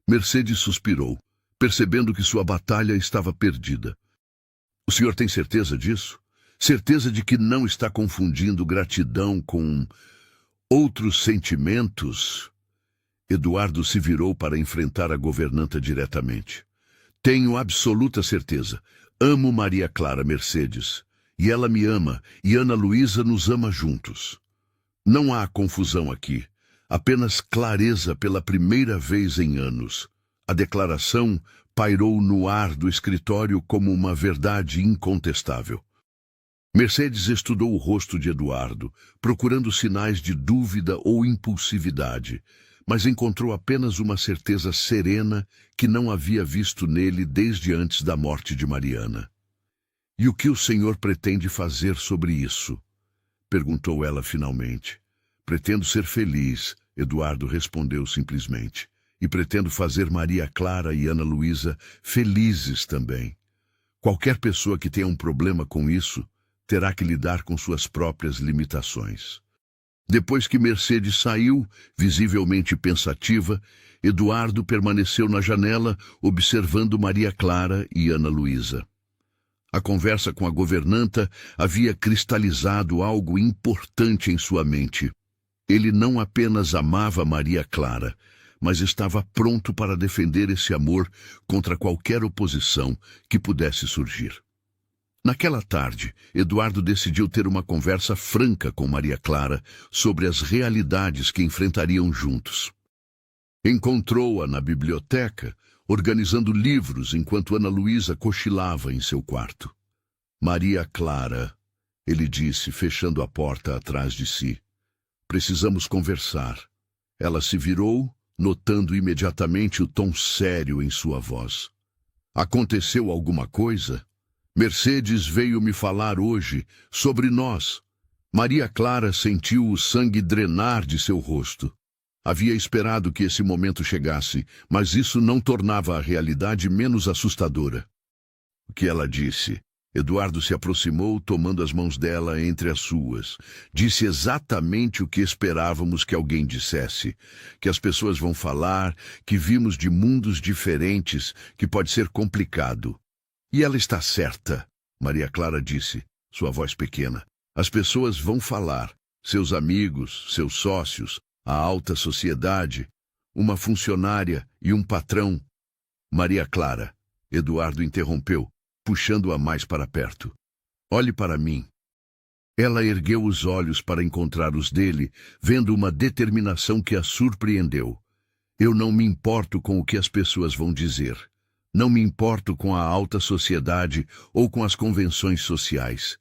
Speaker 1: Mercedes suspirou, percebendo que sua batalha estava perdida. O senhor tem certeza disso? Certeza de que não está confundindo gratidão com outros sentimentos? Eduardo se virou para enfrentar a governanta diretamente. Tenho absoluta certeza. Amo Maria Clara, Mercedes. E ela me ama, e Ana Luísa nos ama juntos. Não há confusão aqui. Apenas clareza pela primeira vez em anos. A declaração pairou no ar do escritório como uma verdade incontestável. Mercedes estudou o rosto de Eduardo, procurando sinais de dúvida ou impulsividade, mas encontrou apenas uma certeza serena que não havia visto nele desde antes da morte de Mariana. E o que o senhor pretende fazer sobre isso? Perguntou ela finalmente. Pretendo ser feliz, Eduardo respondeu simplesmente. E pretendo fazer Maria Clara e Ana Luísa felizes também. Qualquer pessoa que tenha um problema com isso terá que lidar com suas próprias limitações. Depois que Mercedes saiu, visivelmente pensativa, Eduardo permaneceu na janela observando Maria Clara e Ana Luísa. A conversa com a governanta havia cristalizado algo importante em sua mente. Ele não apenas amava Maria Clara, mas estava pronto para defender esse amor contra qualquer oposição que pudesse surgir. Naquela tarde, Eduardo decidiu ter uma conversa franca com Maria Clara sobre as realidades que enfrentariam juntos. Encontrou-a na biblioteca, organizando livros enquanto Ana Luísa cochilava em seu quarto. Maria Clara, ele disse, fechando a porta atrás de si. Precisamos conversar. Ela se virou, notando imediatamente o tom sério em sua voz. Aconteceu alguma coisa? Mercedes veio me falar hoje sobre nós. Maria Clara sentiu o sangue drenar de seu rosto. Havia esperado que esse momento chegasse, mas isso não tornava a realidade menos assustadora. O que ela disse? Eduardo se aproximou, tomando as mãos dela entre as suas. Disse exatamente o que esperávamos que alguém dissesse. Que as pessoas vão falar, que vimos de mundos diferentes, que pode ser complicado. E ela está certa, Maria Clara disse, sua voz pequena. As pessoas vão falar, seus amigos, seus sócios, a alta sociedade, uma funcionária e um patrão. Maria Clara, Eduardo interrompeu, puxando-a mais para perto. Olhe para mim. Ela ergueu os olhos para encontrar os dele, vendo uma determinação que a surpreendeu. Eu não me importo com o que as pessoas vão dizer. Não me importo com a alta sociedade ou com as convenções sociais.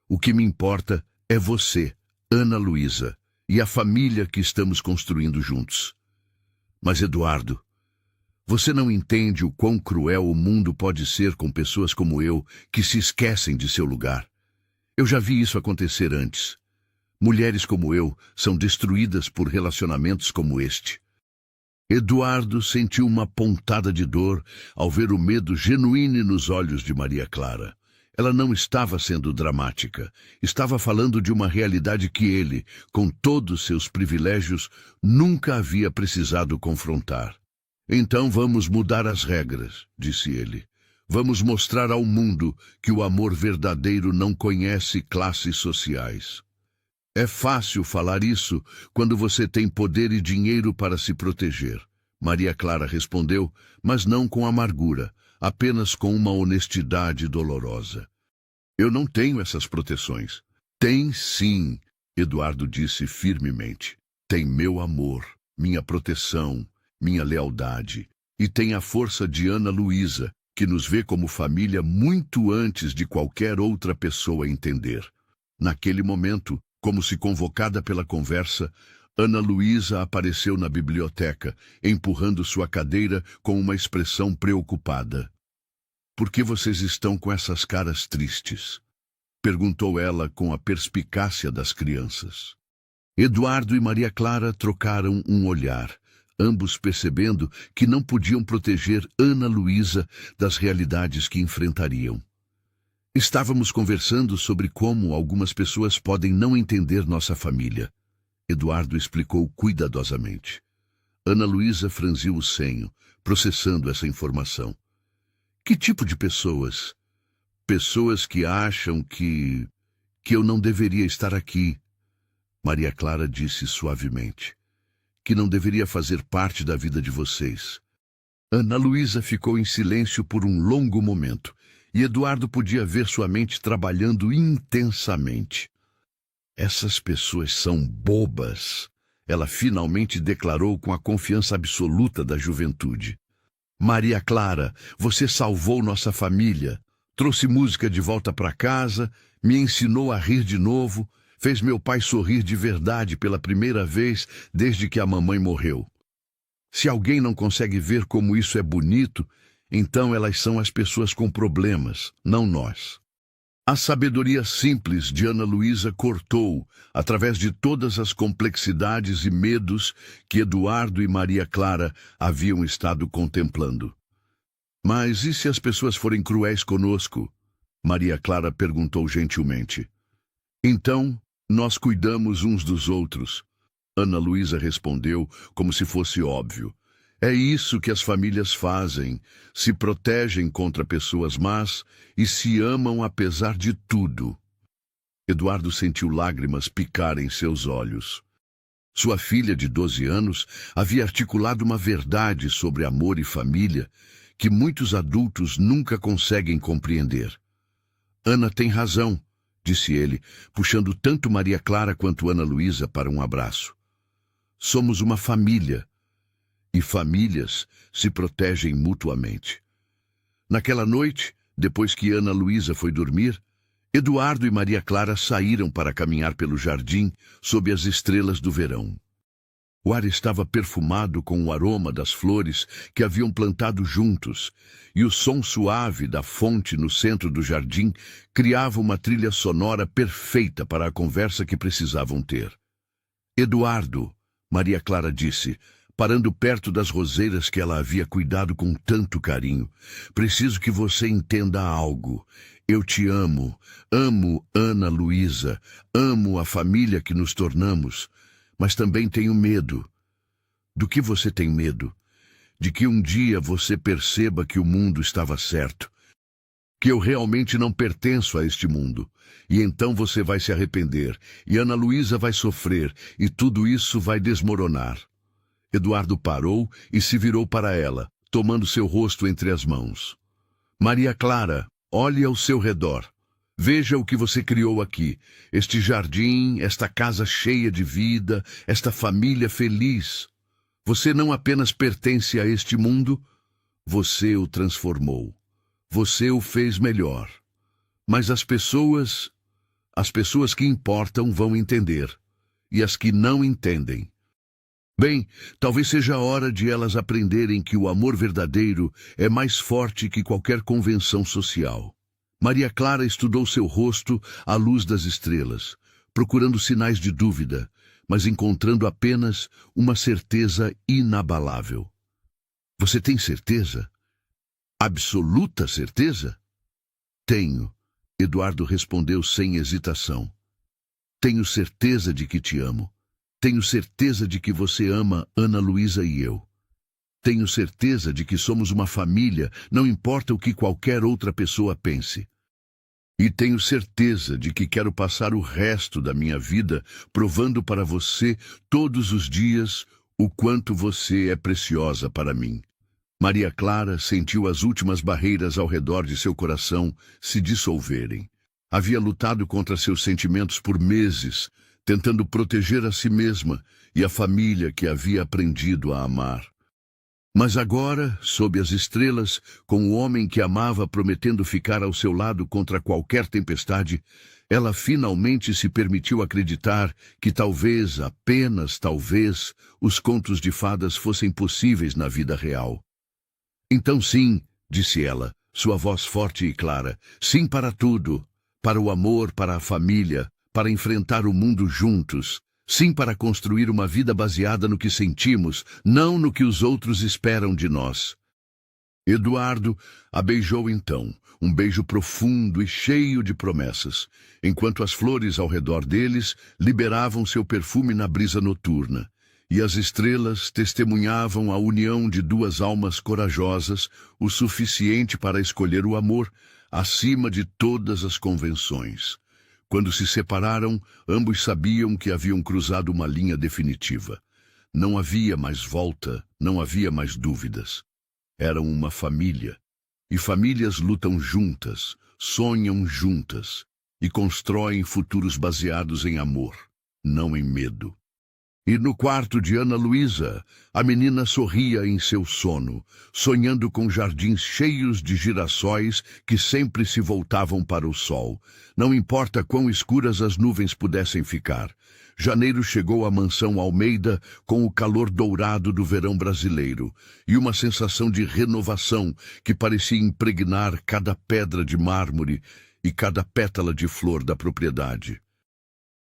Speaker 1: O que me importa é você, Ana Luísa, e a família que estamos construindo juntos. Mas, Eduardo, você não entende o quão cruel o mundo pode ser com pessoas como eu, que se esquecem de seu lugar. Eu já vi isso acontecer antes. Mulheres como eu são destruídas por relacionamentos como este. Eduardo sentiu uma pontada de dor ao ver o medo genuíno nos olhos de Maria Clara. Ela não estava sendo dramática. Estava falando de uma realidade que ele, com todos seus privilégios, nunca havia precisado confrontar. Então vamos mudar as regras, disse ele. Vamos mostrar ao mundo que o amor verdadeiro não conhece classes sociais. É fácil falar isso quando você tem poder e dinheiro para se proteger. Maria Clara respondeu, mas não com amargura, apenas com uma honestidade dolorosa. Eu não tenho essas proteções. Tem sim, Eduardo disse firmemente. Tem meu amor, minha proteção, minha lealdade. E tem a força de Ana Luísa, que nos vê como família muito antes de qualquer outra pessoa entender. Naquele momento, como se convocada pela conversa, Ana Luísa apareceu na biblioteca, empurrando sua cadeira com uma expressão preocupada. "Por que vocês estão com essas caras tristes?" perguntou ela com a perspicácia das crianças. Eduardo e Maria Clara trocaram um olhar, ambos percebendo que não podiam proteger Ana Luísa das realidades que enfrentariam. "Estávamos conversando sobre como algumas pessoas podem não entender nossa família", Eduardo explicou cuidadosamente. Ana Luísa franziu o senho, processando essa informação. "Que tipo de pessoas?" "Pessoas que acham que eu não deveria estar aqui", Maria Clara disse suavemente. "Que não deveria fazer parte da vida de vocês." Ana Luísa ficou em silêncio por um longo momento, e Eduardo podia ver sua mente trabalhando intensamente. "Essas pessoas são bobas", ela finalmente declarou com a confiança absoluta da juventude. "Maria Clara, você salvou nossa família, trouxe música de volta para casa, me ensinou a rir de novo, fez meu pai sorrir de verdade pela primeira vez desde que a mamãe morreu. Se alguém não consegue ver como isso é bonito, então elas são as pessoas com problemas, não nós." A sabedoria simples de Ana Luísa cortou, através de todas as complexidades e medos que Eduardo e Maria Clara haviam estado contemplando. "Mas e se as pessoas forem cruéis conosco?" Maria Clara perguntou gentilmente. "Então, nós cuidamos uns dos outros", Ana Luísa respondeu como se fosse óbvio. "É isso que as famílias fazem, se protegem contra pessoas más e se amam apesar de tudo." Eduardo sentiu lágrimas picarem seus olhos. Sua filha de 12 anos havia articulado uma verdade sobre amor e família que muitos adultos nunca conseguem compreender. "Ana tem razão", disse ele, puxando tanto Maria Clara quanto Ana Luísa para um abraço. "Somos uma família, e famílias se protegem mutuamente." Naquela noite, depois que Ana Luísa foi dormir, Eduardo e Maria Clara saíram para caminhar pelo jardim sob as estrelas do verão. O ar estava perfumado com o aroma das flores que haviam plantado juntos, e o som suave da fonte no centro do jardim criava uma trilha sonora perfeita para a conversa que precisavam ter. "Eduardo", Maria Clara disse, parando perto das roseiras que ela havia cuidado com tanto carinho, "preciso que você entenda algo. Eu te amo, amo Ana Luísa, amo a família que nos tornamos, mas também tenho medo." "Do que você tem medo?" "De que um dia você perceba que o mundo estava certo, que eu realmente não pertenço a este mundo. E então você vai se arrepender, e Ana Luísa vai sofrer, e tudo isso vai desmoronar." Eduardo parou e se virou para ela, tomando seu rosto entre as mãos. "Maria Clara, olhe ao seu redor. Veja o que você criou aqui, este jardim, esta casa cheia de vida, esta família feliz. Você não apenas pertence a este mundo, você o transformou. Você o fez melhor. Mas as pessoas que importam vão entender, e as que não entendem. Bem, talvez seja a hora de elas aprenderem que o amor verdadeiro é mais forte que qualquer convenção social." Maria Clara estudou seu rosto à luz das estrelas, procurando sinais de dúvida, mas encontrando apenas uma certeza inabalável. "Você tem certeza? Absoluta certeza?" "Tenho", Eduardo respondeu sem hesitação. "Tenho certeza de que te amo. Tenho certeza de que você ama Ana Luísa e eu. Tenho certeza de que somos uma família, não importa o que qualquer outra pessoa pense. E tenho certeza de que quero passar o resto da minha vida provando para você todos os dias o quanto você é preciosa para mim." Maria Clara sentiu as últimas barreiras ao redor de seu coração se dissolverem. Havia lutado contra seus sentimentos por meses, tentando proteger a si mesma e a família que havia aprendido a amar. Mas agora, sob as estrelas, com o homem que amava prometendo ficar ao seu lado contra qualquer tempestade, ela finalmente se permitiu acreditar que talvez, apenas talvez, os contos de fadas fossem possíveis na vida real. Então sim, disse ela, sua voz forte e clara, sim para tudo, para o amor, para a família, para enfrentar o mundo juntos. Sim para construir uma vida baseada no que sentimos, não no que os outros esperam de nós. Eduardo a beijou então, um beijo profundo e cheio de promessas, enquanto as flores ao redor deles liberavam seu perfume na brisa noturna, e as estrelas testemunhavam a união de duas almas corajosas, o suficiente para escolher o amor acima de todas as convenções. Quando se separaram, ambos sabiam que haviam cruzado uma linha definitiva. Não havia mais volta, não havia mais dúvidas. Eram uma família. E famílias lutam juntas, sonham juntas e constroem futuros baseados em amor, não em medo. E no quarto de Ana Luísa, a menina sorria em seu sono, sonhando com jardins cheios de girassóis que sempre se voltavam para o sol. Não importa quão escuras as nuvens pudessem ficar. Janeiro chegou à mansão Almeida com o calor dourado do verão brasileiro e uma sensação de renovação que parecia impregnar cada pedra de mármore e cada pétala de flor da propriedade.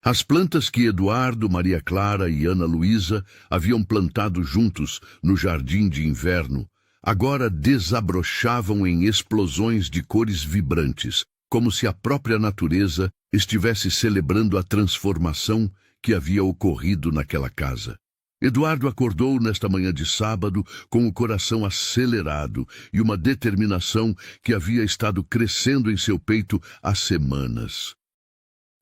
Speaker 1: As plantas que Eduardo, Maria Clara e Ana Luísa haviam plantado juntos no jardim de inverno, agora desabrochavam em explosões de cores vibrantes, como se a própria natureza estivesse celebrando a transformação que havia ocorrido naquela casa. Eduardo acordou nesta manhã de sábado com o coração acelerado e uma determinação que havia estado crescendo em seu peito há semanas.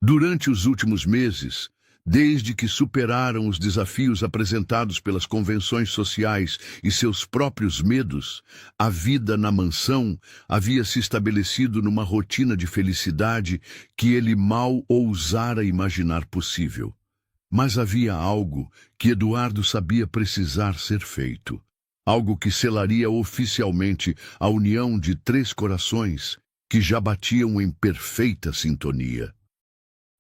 Speaker 1: Durante os últimos meses, desde que superaram os desafios apresentados pelas convenções sociais e seus próprios medos, a vida na mansão havia se estabelecido numa rotina de felicidade que ele mal ousara imaginar possível. Mas havia algo que Eduardo sabia precisar ser feito. Algo que selaria oficialmente a união de três corações que já batiam em perfeita sintonia.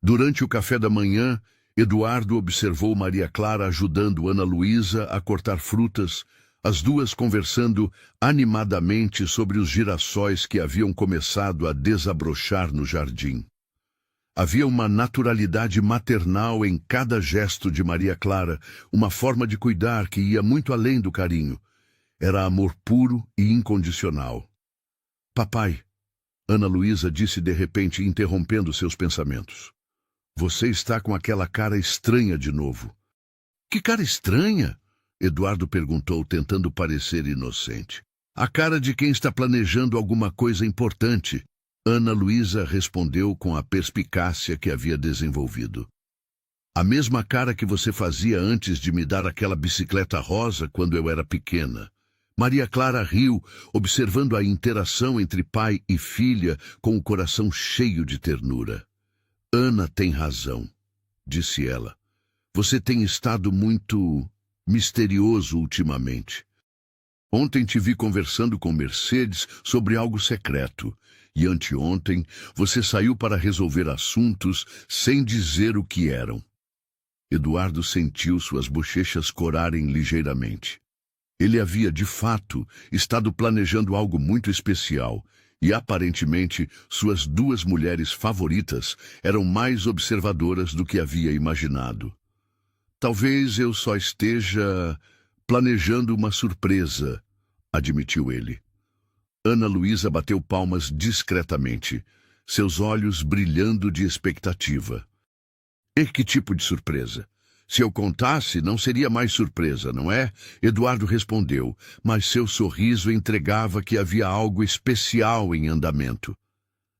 Speaker 1: Durante o café da manhã, Eduardo observou Maria Clara ajudando Ana Luísa a cortar frutas, as duas conversando animadamente sobre os girassóis que haviam começado a desabrochar no jardim. Havia uma naturalidade maternal em cada gesto de Maria Clara, uma forma de cuidar que ia muito além do carinho. Era amor puro e incondicional. Papai, Ana Luísa disse de repente, interrompendo seus pensamentos. Você está com aquela cara estranha de novo. Que cara estranha? Eduardo perguntou, tentando parecer inocente. A cara de quem está planejando alguma coisa importante. Ana Luísa respondeu com a perspicácia que havia desenvolvido. A mesma cara que você fazia antes de me dar aquela bicicleta rosa quando eu era pequena. Maria Clara riu, observando a interação entre pai e filha com o coração cheio de ternura. Ana tem razão, disse ela. Você tem estado muito misterioso ultimamente. Ontem te vi conversando com Mercedes sobre algo secreto, e anteontem você saiu para resolver assuntos sem dizer o que eram. Eduardo sentiu suas bochechas corarem ligeiramente. Ele havia, de fato, estado planejando algo muito especial, e aparentemente suas duas mulheres favoritas eram mais observadoras do que havia imaginado. Talvez eu só esteja planejando uma surpresa, admitiu ele. Ana Luísa bateu palmas discretamente, seus olhos brilhando de expectativa. E que tipo de surpresa? Se eu contasse, não seria mais surpresa, não é? Eduardo respondeu, mas seu sorriso entregava que havia algo especial em andamento.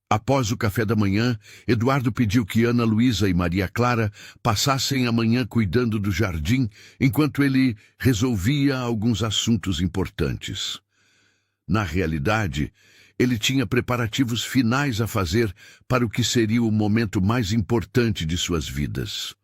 Speaker 1: Após o café da manhã, Eduardo pediu que Ana Luísa e Maria Clara passassem a manhã cuidando do jardim, enquanto ele resolvia alguns assuntos importantes. Na realidade, ele tinha preparativos finais a fazer para o que seria o momento mais importante de suas vidas.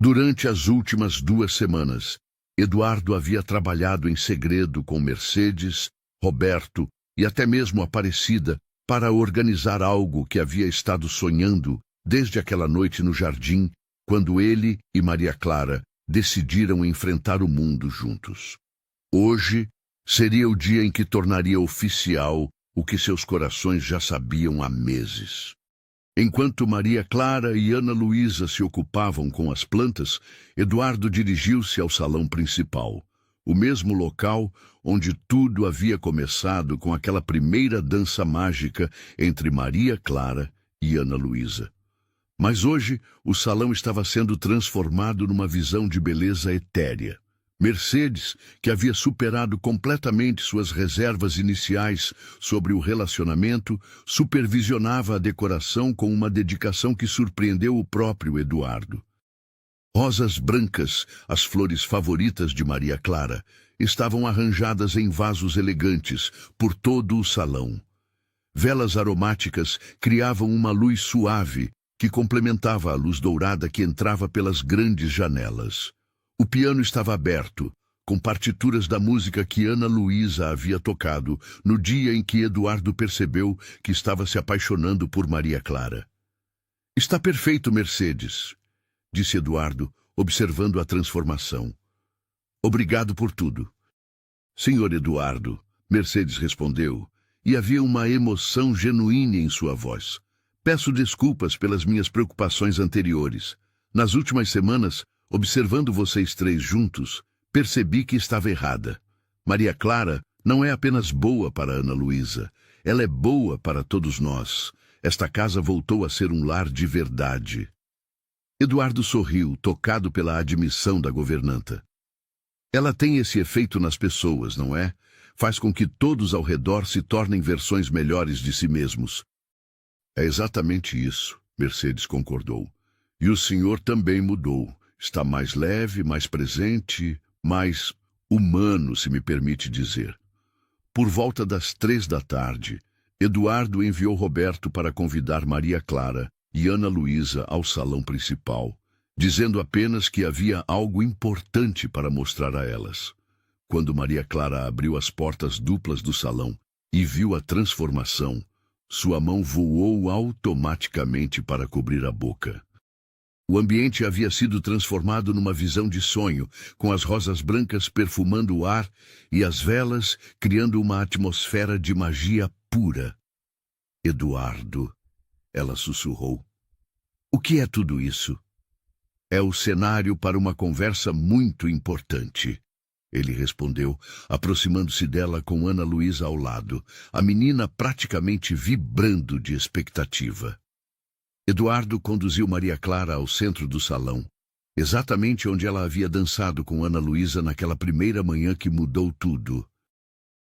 Speaker 1: Durante as últimas 2 semanas, Eduardo havia trabalhado em segredo com Mercedes, Roberto e até mesmo Aparecida para organizar algo que havia estado sonhando desde aquela noite no jardim, quando ele e Maria Clara decidiram enfrentar o mundo juntos. Hoje seria o dia em que tornaria oficial o que seus corações já sabiam há meses. Enquanto Maria Clara e Ana Luísa se ocupavam com as plantas, Eduardo dirigiu-se ao salão principal, o mesmo local onde tudo havia começado com aquela primeira dança mágica entre Maria Clara e Ana Luísa. Mas hoje o salão estava sendo transformado numa visão de beleza etérea. Mercedes, que havia superado completamente suas reservas iniciais sobre o relacionamento, supervisionava a decoração com uma dedicação que surpreendeu o próprio Eduardo. Rosas brancas, as flores favoritas de Maria Clara, estavam arranjadas em vasos elegantes por todo o salão. Velas aromáticas criavam uma luz suave que complementava a luz dourada que entrava pelas grandes janelas. O piano estava aberto, com partituras da música que Ana Luísa havia tocado no dia em que Eduardo percebeu que estava se apaixonando por Maria Clara. "Está perfeito, Mercedes", disse Eduardo, observando a transformação. "Obrigado por tudo." "Senhor Eduardo", Mercedes respondeu, e havia uma emoção genuína em sua voz. "Peço desculpas pelas minhas preocupações anteriores. Nas últimas semanas, observando vocês três juntos, percebi que estava errada. Maria Clara não é apenas boa para Ana Luísa, ela é boa para todos nós. Esta casa voltou a ser um lar de verdade." Eduardo sorriu, tocado pela admissão da governanta. "Ela tem esse efeito nas pessoas, não é? Faz com que todos ao redor se tornem versões melhores de si mesmos." "É exatamente isso", Mercedes concordou. "E o senhor também mudou. Está mais leve, mais presente, mais humano, se me permite dizer." Por volta das 3 da tarde, Eduardo enviou Roberto para convidar Maria Clara e Ana Luísa ao salão principal, dizendo apenas que havia algo importante para mostrar a elas. Quando Maria Clara abriu as portas duplas do salão e viu a transformação, sua mão voou automaticamente para cobrir a boca. O ambiente havia sido transformado numa visão de sonho, com as rosas brancas perfumando o ar e as velas criando uma atmosfera de magia pura. "Eduardo", ela sussurrou. "O que é tudo isso?" "É o cenário para uma conversa muito importante", ele respondeu, aproximando-se dela com Ana Luísa ao lado, a menina praticamente vibrando de expectativa. Eduardo conduziu Maria Clara ao centro do salão, exatamente onde ela havia dançado com Ana Luísa naquela primeira manhã que mudou tudo.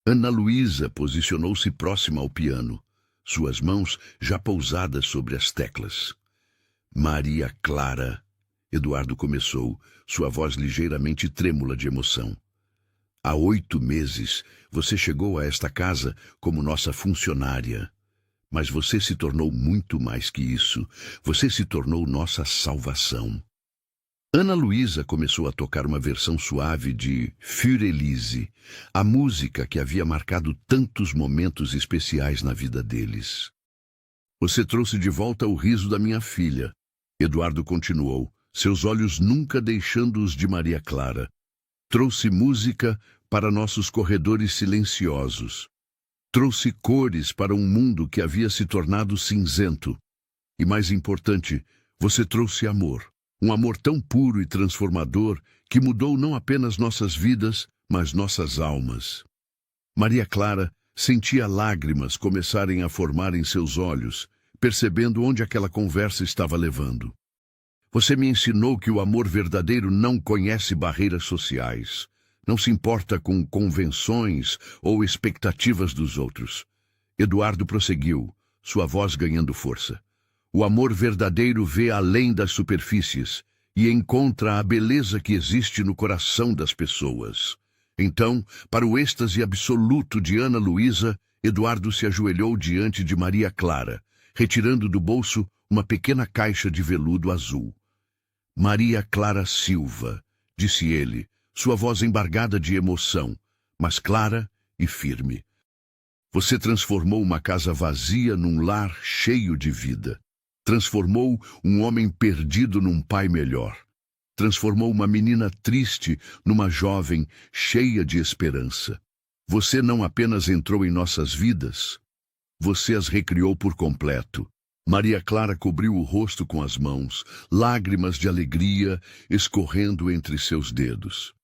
Speaker 1: Ana Luísa posicionou-se próxima ao piano, suas mãos já pousadas sobre as teclas. "Maria Clara", Eduardo começou, sua voz ligeiramente trêmula de emoção. "Há 8 meses, você chegou a esta casa como nossa funcionária. Mas você se tornou muito mais que isso. Você se tornou nossa salvação." Ana Luísa começou a tocar uma versão suave de Für Elise, a música que havia marcado tantos momentos especiais na vida deles. "Você trouxe de volta o riso da minha filha", Eduardo continuou, seus olhos nunca deixando os de Maria Clara. "Trouxe música para nossos corredores silenciosos. Trouxe cores para um mundo que havia se tornado cinzento. E mais importante, você trouxe amor. Um amor tão puro e transformador que mudou não apenas nossas vidas, mas nossas almas." Maria Clara sentia lágrimas começarem a formar em seus olhos, percebendo onde aquela conversa estava levando. "Você me ensinou que o amor verdadeiro não conhece barreiras sociais. Não se importa com convenções ou expectativas dos outros." Eduardo prosseguiu, sua voz ganhando força. "O amor verdadeiro vê além das superfícies e encontra a beleza que existe no coração das pessoas." Então, para o êxtase absoluto de Ana Luísa, Eduardo se ajoelhou diante de Maria Clara, retirando do bolso uma pequena caixa de veludo azul. "Maria Clara Silva", disse ele, sua voz embargada de emoção, mas clara e firme. Você transformou uma casa vazia num lar cheio de vida. Transformou um homem perdido num pai melhor. Transformou uma menina triste numa jovem cheia de esperança. Você não apenas entrou em nossas vidas, você as recriou por completo. Maria Clara cobriu o rosto com as mãos, lágrimas de alegria escorrendo entre seus dedos.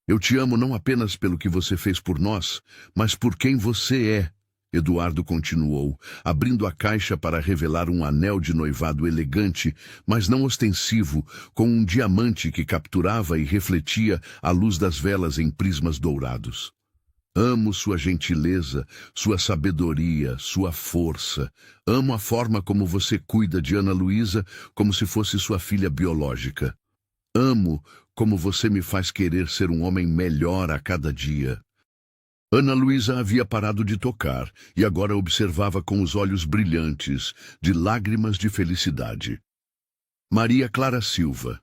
Speaker 1: Eu te amo não apenas pelo que você fez por nós, mas por quem você é, Eduardo continuou, abrindo a caixa para revelar um anel de noivado elegante, mas não ostensivo, com um diamante que capturava e refletia a luz das velas em prismas dourados. Amo sua gentileza, sua sabedoria, sua força. Amo a forma como você cuida de Ana Luísa como se fosse sua filha biológica. Amo como você me faz querer ser um homem melhor a cada dia. Ana Luísa havia parado de tocar e agora observava com os olhos brilhantes, de lágrimas de felicidade. Maria Clara Silva,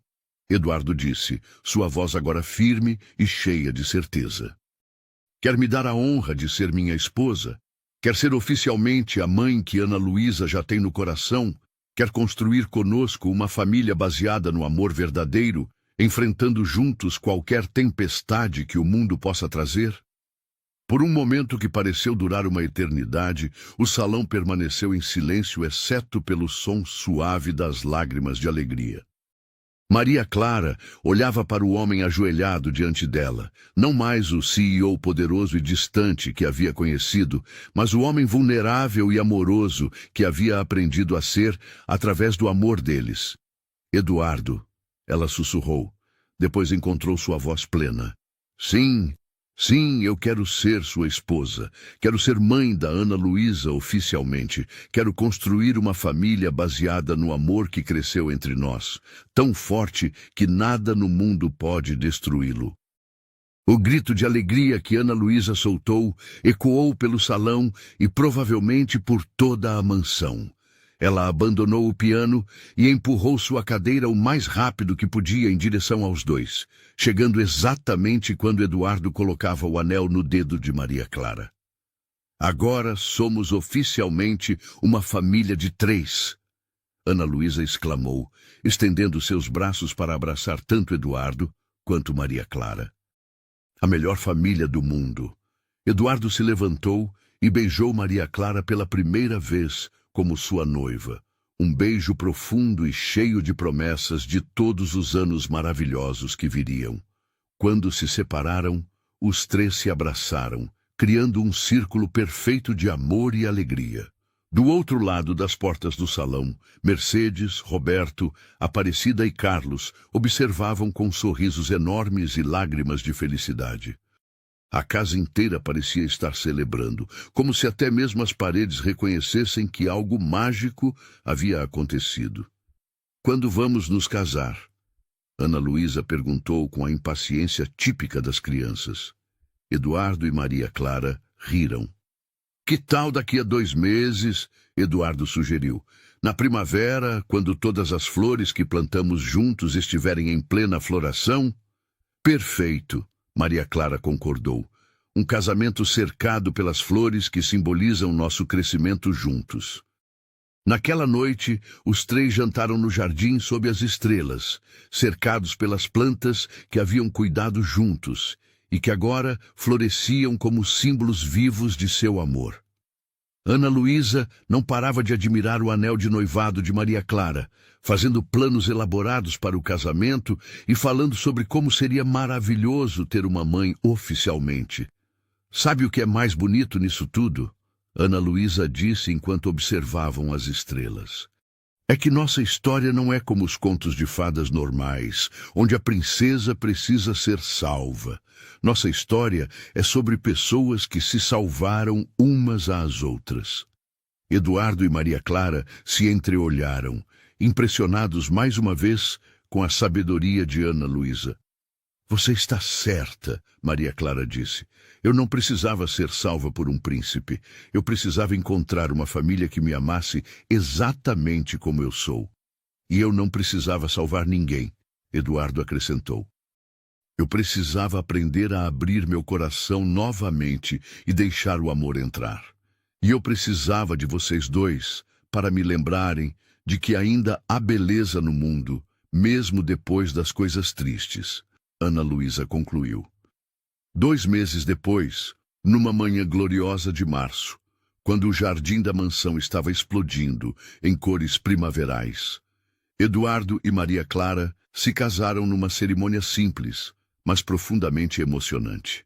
Speaker 1: Eduardo disse, sua voz agora firme e cheia de certeza. Quer me dar a honra de ser minha esposa? Quer ser oficialmente a mãe que Ana Luísa já tem no coração? Quer construir conosco uma família baseada no amor verdadeiro, enfrentando juntos qualquer tempestade que o mundo possa trazer? Por um momento que pareceu durar uma eternidade, o salão permaneceu em silêncio, exceto pelo som suave das lágrimas de alegria. Maria Clara olhava para o homem ajoelhado diante dela, não mais o CEO poderoso e distante que havia conhecido, mas o homem vulnerável e amoroso que havia aprendido a ser através do amor deles. Eduardo, ela sussurrou, depois encontrou sua voz plena. Sim, sim, eu quero ser sua esposa. Quero ser mãe da Ana Luísa oficialmente. Quero construir uma família baseada no amor que cresceu entre nós, tão forte que nada no mundo pode destruí-lo. O grito de alegria que Ana Luísa soltou ecoou pelo salão e provavelmente por toda a mansão. Ela abandonou o piano e empurrou sua cadeira o mais rápido que podia em direção aos dois, chegando exatamente quando Eduardo colocava o anel no dedo de Maria Clara. Agora somos oficialmente uma família de 3, Ana Luísa exclamou, estendendo seus braços para abraçar tanto Eduardo quanto Maria Clara. A melhor família do mundo. Eduardo se levantou e beijou Maria Clara pela primeira vez como sua noiva. Um beijo profundo e cheio de promessas de todos os anos maravilhosos que viriam. Quando se separaram, os 3 se abraçaram, criando um círculo perfeito de amor e alegria. Do outro lado das portas do salão, Mercedes, Roberto, Aparecida e Carlos observavam com sorrisos enormes e lágrimas de felicidade. A casa inteira parecia estar celebrando, como se até mesmo as paredes reconhecessem que algo mágico havia acontecido. Quando vamos nos casar? Ana Luísa perguntou com a impaciência típica das crianças. Eduardo e Maria Clara riram. Que tal daqui a 2 meses? Eduardo sugeriu. Na primavera, quando todas as flores que plantamos juntos estiverem em plena floração? Perfeito, Maria Clara concordou. Um casamento cercado pelas flores que simbolizam nosso crescimento juntos. Naquela noite, os 3 jantaram no jardim sob as estrelas, cercados pelas plantas que haviam cuidado juntos e que agora floresciam como símbolos vivos de seu amor. Ana Luísa não parava de admirar o anel de noivado de Maria Clara, fazendo planos elaborados para o casamento e falando sobre como seria maravilhoso ter uma mãe oficialmente. Sabe o que é mais bonito nisso tudo? Ana Luísa disse enquanto observavam as estrelas. É que nossa história não é como os contos de fadas normais, onde a princesa precisa ser salva. Nossa história é sobre pessoas que se salvaram umas às outras. Eduardo e Maria Clara se entreolharam, impressionados mais uma vez com a sabedoria de Ana Luísa. Você está certa, Maria Clara disse. Eu não precisava ser salva por um príncipe. Eu precisava encontrar uma família que me amasse exatamente como eu sou. E eu não precisava salvar ninguém, Eduardo acrescentou. Eu precisava aprender a abrir meu coração novamente e deixar o amor entrar. E eu precisava de vocês dois para me lembrarem de que ainda há beleza no mundo, mesmo depois das coisas tristes. Ana Luísa concluiu. 2 meses depois, numa manhã gloriosa de março, quando o jardim da mansão estava explodindo em cores primaverais, Eduardo e Maria Clara se casaram numa cerimônia simples, mas profundamente emocionante.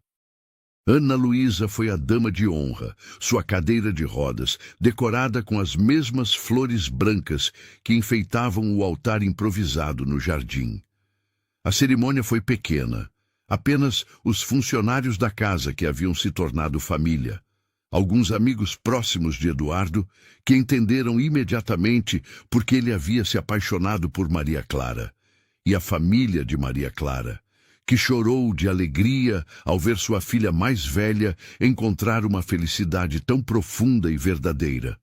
Speaker 1: Ana Luísa foi a dama de honra, sua cadeira de rodas, decorada com as mesmas flores brancas que enfeitavam o altar improvisado no jardim. A cerimônia foi pequena, apenas os funcionários da casa que haviam se tornado família. Alguns amigos próximos de Eduardo, que entenderam imediatamente porque ele havia se apaixonado por Maria Clara, e a família de Maria Clara, que chorou de alegria ao ver sua filha mais velha encontrar uma felicidade tão profunda e verdadeira.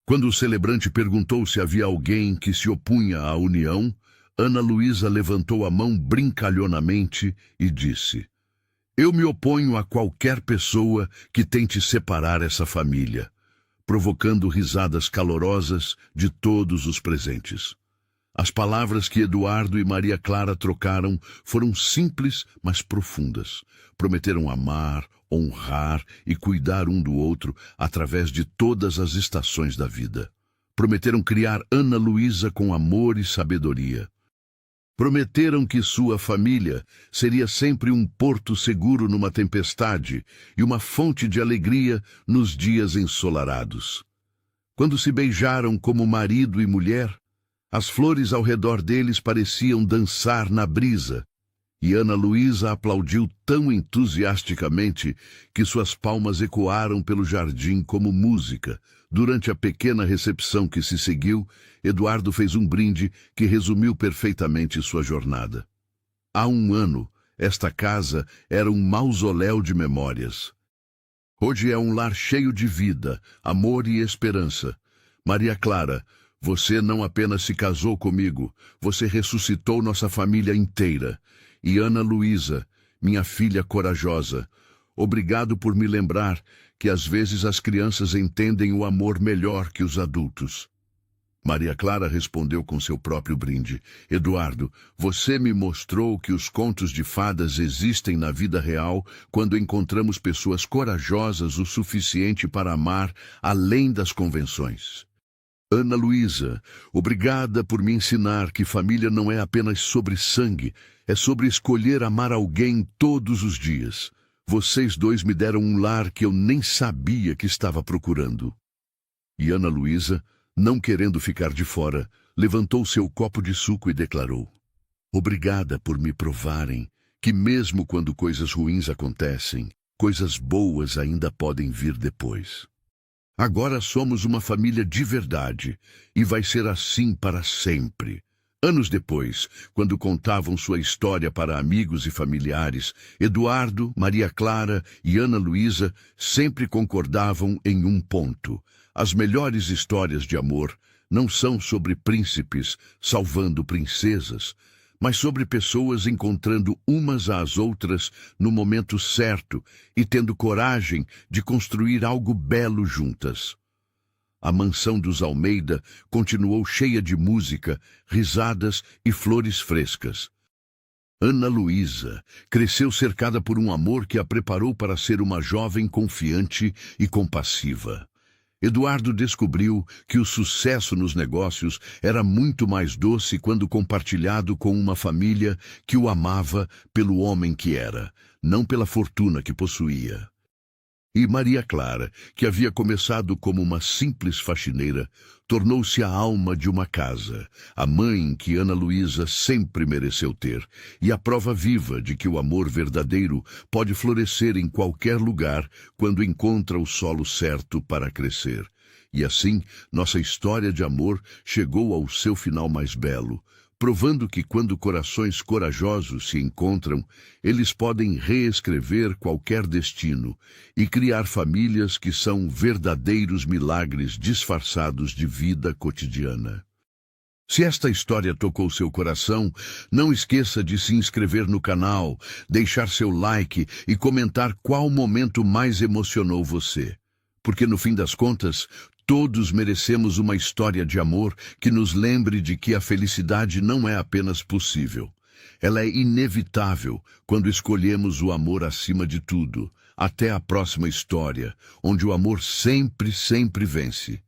Speaker 1: Quando o celebrante perguntou se havia alguém que se opunha à união, Ana Luísa levantou a mão brincalhonamente e disse: Eu me oponho a qualquer pessoa que tente separar essa família, provocando risadas calorosas de todos os presentes. As palavras que Eduardo e Maria Clara trocaram foram simples, mas profundas. Prometeram amar, honrar e cuidar um do outro através de todas as estações da vida. Prometeram criar Ana Luísa com amor e sabedoria. Prometeram que sua família seria sempre um porto seguro numa tempestade e uma fonte de alegria nos dias ensolarados. Quando se beijaram como marido e mulher, as flores ao redor deles pareciam dançar na brisa, e Ana Luísa aplaudiu tão entusiasticamente que suas palmas ecoaram pelo jardim como música. Durante a pequena recepção que se seguiu, Eduardo fez um brinde que resumiu perfeitamente sua jornada. Há 1 ano, esta casa era um mausoléu de memórias. Hoje é um lar cheio de vida, amor e esperança. Maria Clara, você não apenas se casou comigo, você ressuscitou nossa família inteira. E Ana Luísa, minha filha corajosa, obrigado por me lembrar que às vezes as crianças entendem o amor melhor que os adultos. Maria Clara respondeu com seu próprio brinde. Eduardo, você me mostrou que os contos de fadas existem na vida real quando encontramos pessoas corajosas o suficiente para amar além das convenções. Ana Luísa, obrigada por me ensinar que família não é apenas sobre sangue, é sobre escolher amar alguém todos os dias. Vocês dois me deram um lar que eu nem sabia que estava procurando. E Ana Luísa, não querendo ficar de fora, levantou seu copo de suco e declarou: Obrigada por me provarem que mesmo quando coisas ruins acontecem, coisas boas ainda podem vir depois. Agora somos uma família de verdade, e vai ser assim para sempre. Anos depois, quando contavam sua história para amigos e familiares, Eduardo, Maria Clara e Ana Luísa sempre concordavam em um ponto: as melhores histórias de amor não são sobre príncipes salvando princesas, mas sobre pessoas encontrando umas às outras no momento certo e tendo coragem de construir algo belo juntas. A mansão dos Almeida continuou cheia de música, risadas e flores frescas. Ana Luísa cresceu cercada por um amor que a preparou para ser uma jovem confiante e compassiva. Eduardo descobriu que o sucesso nos negócios era muito mais doce quando compartilhado com uma família que o amava pelo homem que era, não pela fortuna que possuía. E Maria Clara, que havia começado como uma simples faxineira, tornou-se a alma de uma casa, a mãe que Ana Luísa sempre mereceu ter, e a prova viva de que o amor verdadeiro pode florescer em qualquer lugar quando encontra o solo certo para crescer. E assim, nossa história de amor chegou ao seu final mais belo, provando que quando corações corajosos se encontram, eles podem reescrever qualquer destino e criar famílias que são verdadeiros milagres disfarçados de vida cotidiana. Se esta história tocou seu coração, não esqueça de se inscrever no canal, deixar seu like e comentar qual momento mais emocionou você. Porque no fim das contas, todos merecemos uma história de amor que nos lembre de que a felicidade não é apenas possível. Ela é inevitável quando escolhemos o amor acima de tudo. Até a próxima história, onde o amor sempre, sempre vence.